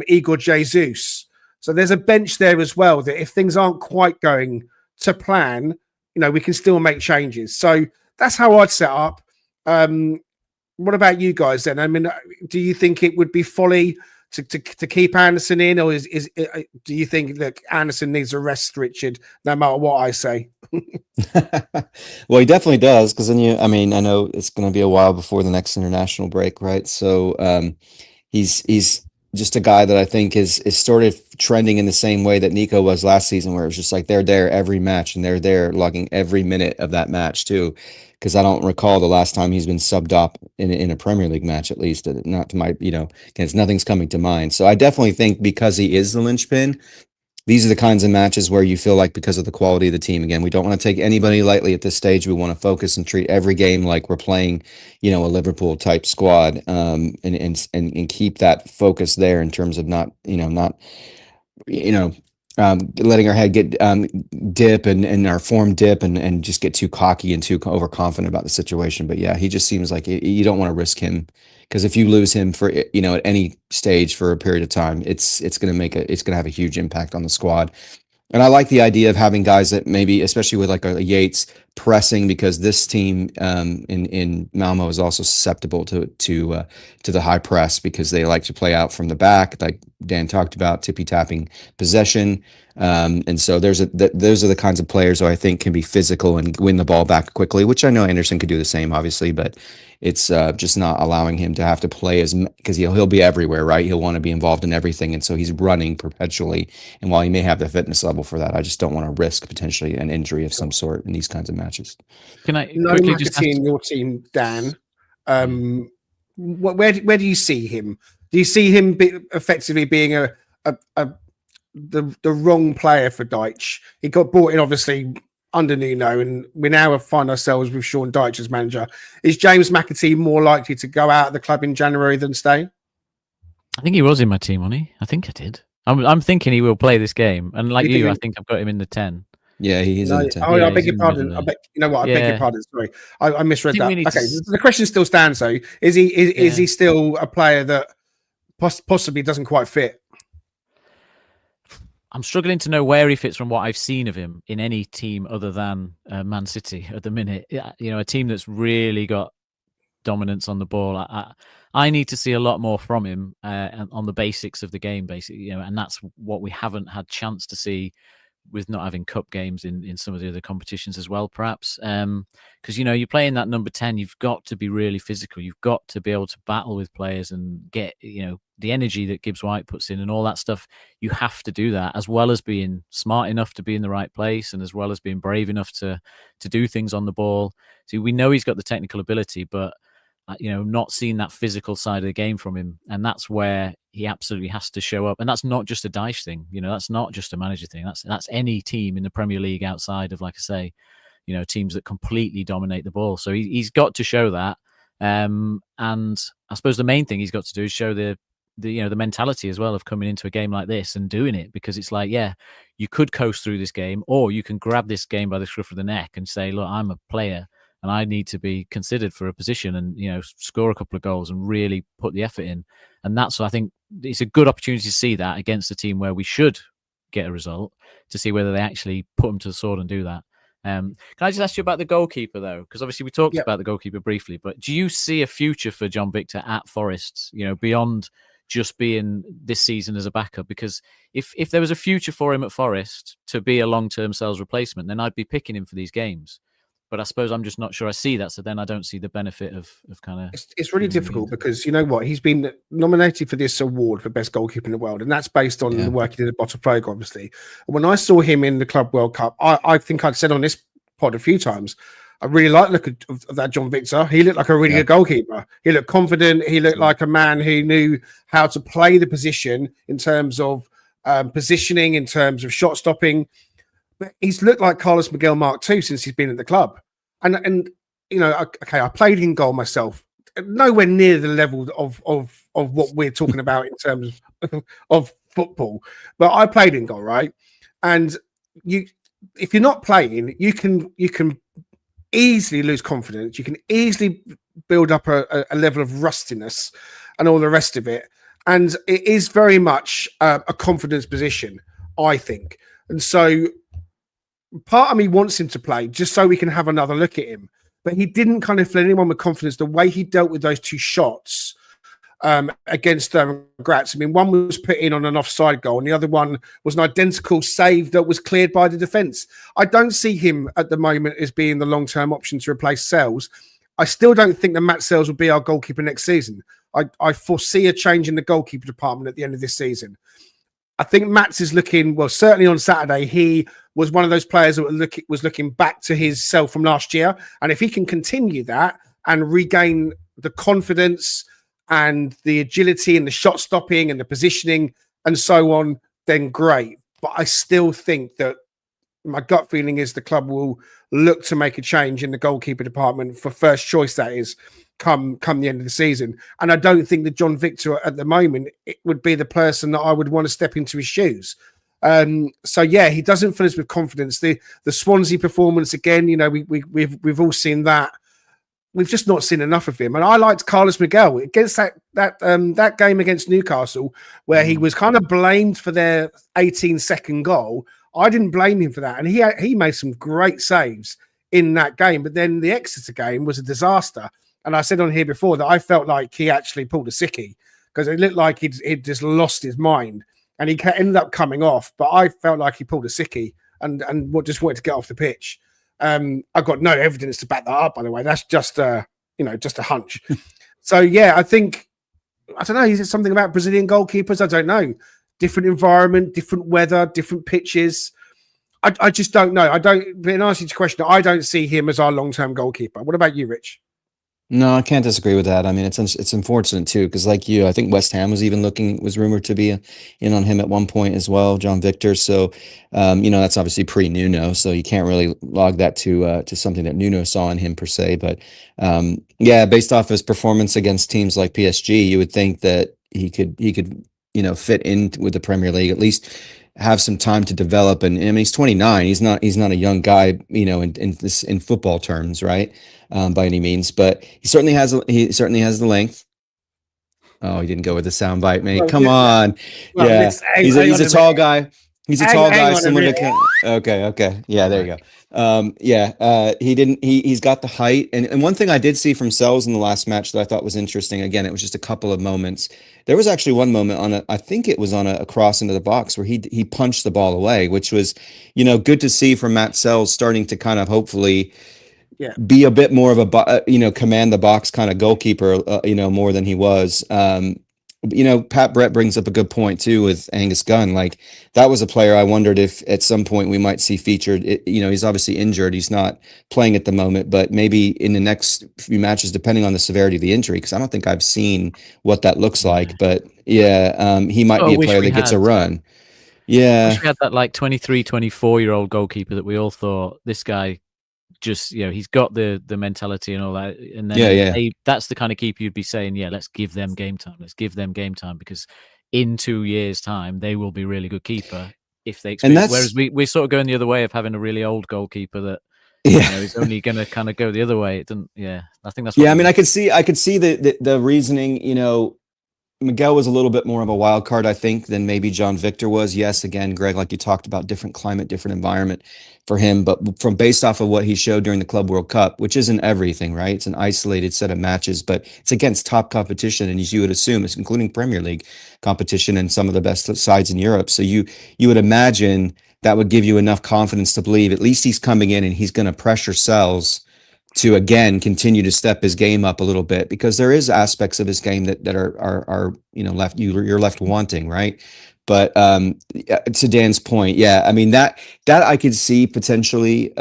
Igor Jesus. So there's a bench there as well that if things aren't quite going to plan, you know, we can still make changes. So that's how I'd set up. What about you guys then? I mean, do you think it would be folly to keep Anderson in, or do you think that Anderson needs a rest, Richard, no matter what I say? Well, he definitely does, because then I know it's going to be a while before the next international break, right? So he's just a guy that I think is sort of trending in the same way that Nico was last season, where it's just like they're there every match and they're there logging every minute of that match too. Because I don't recall the last time he's been subbed up in a Premier League match, at least not to my, because nothing's coming to mind. So I definitely think because he is the linchpin, these are the kinds of matches where you feel like, because of the quality of the team, again, we don't want to take anybody lightly at this stage. We want to focus and treat every game like we're playing, a Liverpool type squad, and keep that focus there in terms of not letting our head get dip and our form dip and just get too cocky and too overconfident about the situation. But yeah, he just seems like you don't want to risk him, because if you lose him for at any stage for a period of time, it's going to have a huge impact on the squad. And I like the idea of having guys that maybe, especially with like a Yates, pressing, because this team in Malmo is also susceptible to the high press, because they like to play out from the back, like Dan talked about, tippy-tapping possession. And so those are the kinds of players who I think can be physical and win the ball back quickly, which I know Anderson could do the same, obviously, but it's just not allowing him to have to play because he'll be everywhere, right? He'll want to be involved in everything. And so he's running perpetually. And while he may have the fitness level for that, I just don't want to risk potentially an injury of some sort in these kinds of matches. Can I no quickly just in your team, Dan? Where do you see him? Do you see him effectively being a the wrong player for Dyche. He got brought in obviously under Nuno, and we now find ourselves with Sean Dyche as manager. Is James McAtee more likely to go out of the club in January than stay? I think he was in my team, wasn't he? I think I did. I'm thinking he will play this game, and like you, I think I've got him in the 10. Yeah, he's in the 10. Oh, Yeah, I beg he's your in the pardon. middle I there. beg your pardon. Sorry, I misread that. we need Okay, to the question still stands though. Is he still a player that possibly doesn't quite fit? I'm struggling to know where he fits from what I've seen of him in any team other than Man City at the minute. You know, a team that's really got dominance on the ball. I need to see a lot more from him on the basics of the game, basically. You know, and that's what we haven't had chance to see with not having cup games in some of the other competitions as well, perhaps. Because, you know, you're playing that number 10, you've got to be really physical. You've got to be able to battle with players and get, you know, the energy that Gibbs White puts in and all that stuff. You have to do that, as well as being smart enough to be in the right place and as well as being brave enough to do things on the ball. See, we know he's got the technical ability, but you know, not seeing that physical side of the game from him. And that's where he absolutely has to show up. And that's not just a Dyche thing. You know, that's not just a manager thing. That's any team in the Premier League outside of, like I say, you know, teams that completely dominate the ball. So he's got to show that. And I suppose the main thing he's got to do is show the you know, the mentality as well of coming into a game like this and doing it, because it's like, yeah, you could coast through this game, or you can grab this game by the scruff of the neck and say, look, I'm a player and I need to be considered for a position and, you know, score a couple of goals and really put the effort in. And that's, I think, it's a good opportunity to see that against a team where we should get a result, to see whether they actually put them to the sword and do that. Can I just ask you about the goalkeeper, though? Because obviously we talked about the goalkeeper briefly, but do you see a future for John Victor at Forest, you know, beyond just being this season as a backup? Because if there was a future for him at Forest to be a long-term sales replacement, then I'd be picking him for these games. But I suppose I'm just not sure I see that. So then I don't see the benefit of kind of... It's really difficult because, you know what, he's been nominated for this award for best goalkeeper in the world, and that's based on the work he did at Botafogo, obviously. When I saw him in the Club World Cup, I think I'd said on this pod a few times, I really like the look of that John Victor. He looked like a really good goalkeeper. He looked confident. He looked like a man who knew how to play the position in terms of positioning, in terms of shot stopping. But he's looked like Carlos Miguel Mark II since he's been at the club. And you know, okay, I played in goal myself, nowhere near the level of what we're talking about in terms of football, but I played in goal, right? And if you're not playing, you can easily lose confidence. You can easily build up a level of rustiness and all the rest of it. And it is very much a confidence position, I think. And so part of me wants him to play just so we can have another look at him. But he didn't kind of fill anyone with confidence. The way he dealt with those two shots against Graz. I mean, one was put in on an offside goal and the other one was an identical save that was cleared by the defence. I don't see him at the moment as being the long-term option to replace Sells. I still don't think that Matt Sells will be our goalkeeper next season. I foresee a change in the goalkeeper department at the end of this season. I think Matt's is looking, well, certainly on Saturday, he was one of those players that was looking back to his self from last year. And if he can continue that and regain the confidence and the agility and the shot stopping and the positioning and so on, then great. But I still think that my gut feeling is the club will look to make a change in the goalkeeper department for first choice, that is, come the end of the season. And I don't think that John Victor at the moment it would be the person that I would want to step into his shoes. So yeah, he doesn't fill us with confidence. The Swansea performance again, you know, we've all seen that. We've just not seen enough of him. And I liked Carlos Miguel against that game against Newcastle, where he was kind of blamed for their 18-second goal. I didn't blame him for that, and he made some great saves in that game. But then the Exeter game was a disaster. And I said on here before that I felt like he actually pulled a sickie because it looked like he'd just lost his mind, and he ended up coming off. But I felt like he pulled a sickie and just wanted to get off the pitch. I've got no evidence to back that up, by the way. That's just just a hunch. So yeah, I think, I don't know. Is it something about Brazilian goalkeepers? I don't know. Different environment, different weather, different pitches. I just don't know. In answer to your question, I don't see him as our long-term goalkeeper. What about you, Rich? No, I can't disagree with that. I mean, it's unfortunate too, because like you, I think West Ham was rumored to be in on him at one point as well, John Victor. So, that's obviously pre Nuno, so you can't really log that to something that Nuno saw in him per se. But yeah, based off his performance against teams like PSG, you would think that he could fit in with the Premier League, at least have some time to develop. And I mean, he's 29. He's not a young guy, in football terms, right? By any means, but he certainly has the length. Oh, he didn't go with the soundbite, mate. Well, Come yeah, on. well, Yeah. He's a tall guy. He's a tall hang guy, on a similar minute. to okay. Yeah, there you go. He's got the height. And one thing I did see from Sells in the last match that I thought was interesting, again, it was just a couple of moments. There was actually one moment I think it was on a cross into the box where he punched the ball away, which was, good to see from Matt Sells starting to kind of hopefully Yeah. be a bit more of command the box kind of goalkeeper, more than he was. Pat Brett brings up a good point too with Angus Gunn. Like that was a player I wondered if at some point we might see featured. He's obviously injured. He's not playing at the moment, but maybe in the next few matches, depending on the severity of the injury, because I don't think I've seen what that looks like. But yeah, he might be a player that gets a run. Yeah. Wish we had that like 23, 24-year-old goalkeeper that we all thought this guy just, he's got the mentality and all that. And then that's the kind of keeper you'd be saying, yeah, let's give them game time. Let's give them game time because in 2 years' time, they will be really good keeper if they experience. Whereas we're sort of going the other way of having a really old goalkeeper that is only going to kind of go the other way. It doesn't. Yeah, I think that's. I mean, I could see the reasoning. Miguel was a little bit more of a wild card, I think, than maybe John Victor was. Yes, again, Greg, like you talked about, different climate, different environment for him. But based off of what he showed during the Club World Cup, which isn't everything, right? It's an isolated set of matches, but it's against top competition, and as you would assume, it's including Premier League competition and some of the best sides in Europe. So you would imagine that would give you enough confidence to believe at least he's coming in and he's going to pressure Sells to again continue to step his game up a little bit, because there is aspects of his game that are you're left wanting, right? But to Dan's point, yeah, I mean that I could see potentially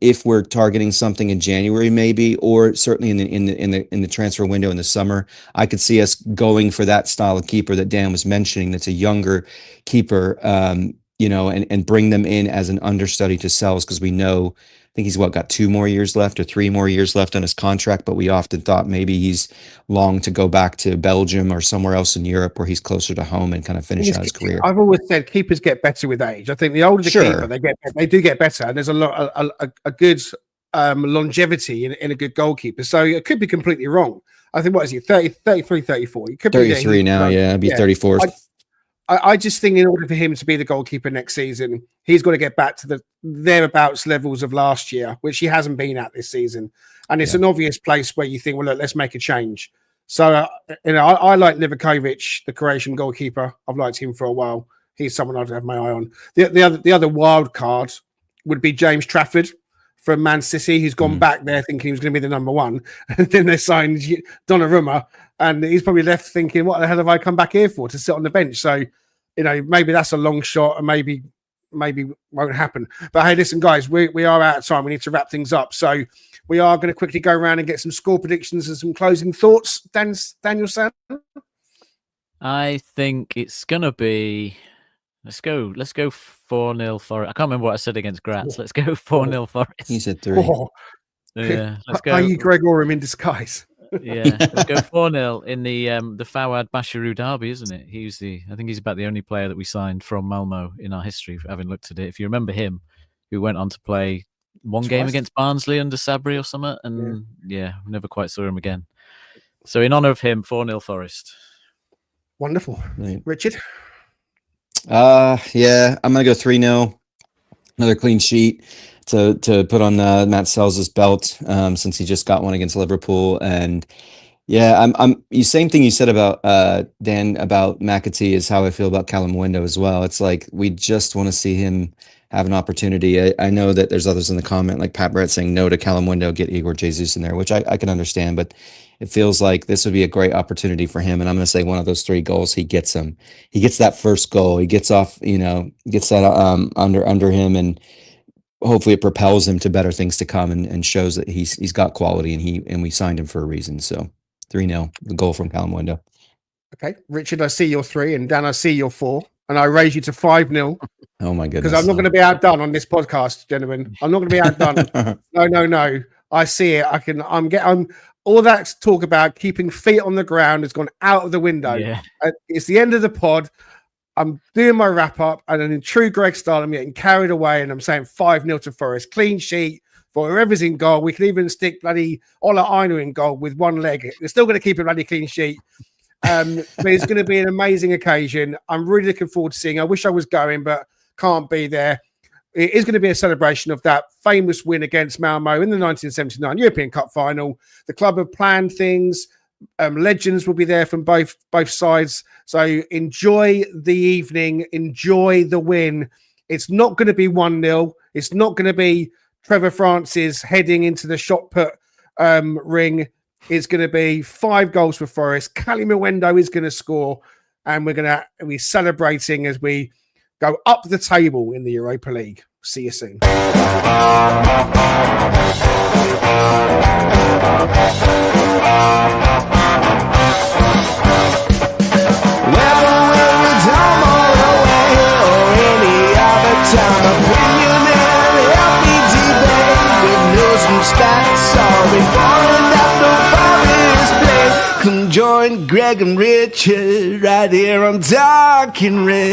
if we're targeting something in January maybe, or certainly in the transfer window in the summer, I could see us going for that style of keeper that Dan was mentioning. That's a younger keeper, and bring them in as an understudy to Sells, because we know. I think he's got 2 more years left or 3 more years left on his contract, but we often thought maybe he's longed to go back to Belgium or somewhere else in Europe where he's closer to home and kind of finish out his career. I've always said keepers get better with age. I think the older the keeper, they do get better, and there's a good longevity in a good goalkeeper. So it could be completely wrong. I think, what is he, 30, 33, 34? He could 33 now, it'd be 34. I just think in order for him to be the goalkeeper next season, he's got to get back to the thereabouts levels of last year, which he hasn't been at this season. And it's an obvious place where you think, well, look, let's make a change. So, I like Livakovic, the Croatian goalkeeper. I've liked him for a while. He's someone I'd have my eye on. The other wild card would be James Trafford from Man City. He's gone back there thinking he was going to be the number one. And then they signed Donnarumma. And he's probably left thinking, what the hell have I come back here for? To sit on the bench. So, maybe that's a long shot and maybe won't happen. But hey, listen, guys, we are out of time. We need to wrap things up. So we are going to quickly go around and get some score predictions and some closing thoughts. Daniel Sam? I think it's going to be... Let's go 4-0 Forest. I can't remember what I said against Graz. Let's go 4-0 Forest. He said 3. Oh. Yeah, let's go. Are you Greg Oram in disguise? Yeah, let's go 4-0 in the Fawad Bashiru derby, isn't it? I think he's about the only player that we signed from Malmo in our history, having looked at it. If you remember him, who went on to play one game against Barnsley under Sabri or something, and we never quite saw him again. So in honour of him, 4-0 Forest. Wonderful. Right. Richard? I'm gonna go 3-0. Another clean sheet to put on Matt Sells' belt, since he just got one against Liverpool. And I'm same thing you said about Dan about McAtee is how I feel about Callum Window as well. It's like we just want to see him have an opportunity. I know that there's others in the comment like Pat Brett saying no to Callum Window, get Igor Jesus in there, which I can understand, but it feels like this would be a great opportunity for him. And I'm going to say one of those 3 goals, he gets him. He gets that first goal. He gets off, gets that under him. And hopefully it propels him to better things to come and shows that he's got quality and we signed him for a reason. So 3-0, the goal from Calimundo. Okay, Richard, I see your 3, and Dan, I see your 4, and I raise you to 5-0. Oh my goodness! Because I'm not going to be outdone on this podcast, gentlemen. I'm not going to be outdone. No. I see it. I'm all that talk about keeping feet on the ground has gone out of the window. Yeah. It's the end of the pod. I'm doing my wrap up, and in true Greg style, I'm getting carried away, and I'm saying 5-0 to Forest, clean sheet for whoever's in goal. We can even stick bloody Ola Aina in goal with one leg. We're still going to keep a bloody clean sheet. But it's going to be an amazing occasion. I'm really looking forward to seeing. I wish I was going, but can't be there. It is going to be a celebration of that famous win against Malmo in the 1979 European Cup final. The club have planned things. Legends will be there from both sides. So enjoy the evening. Enjoy the win. It's not going to be 1-0. It's not going to be Trevor Francis heading into the shot put ring. It's going to be 5 goals for Forest. Cali Mwendo is going to score, and we're going to be celebrating as we go up the table in the Europa League. See you soon. Come join Greg and Richard right here on Dark and Red.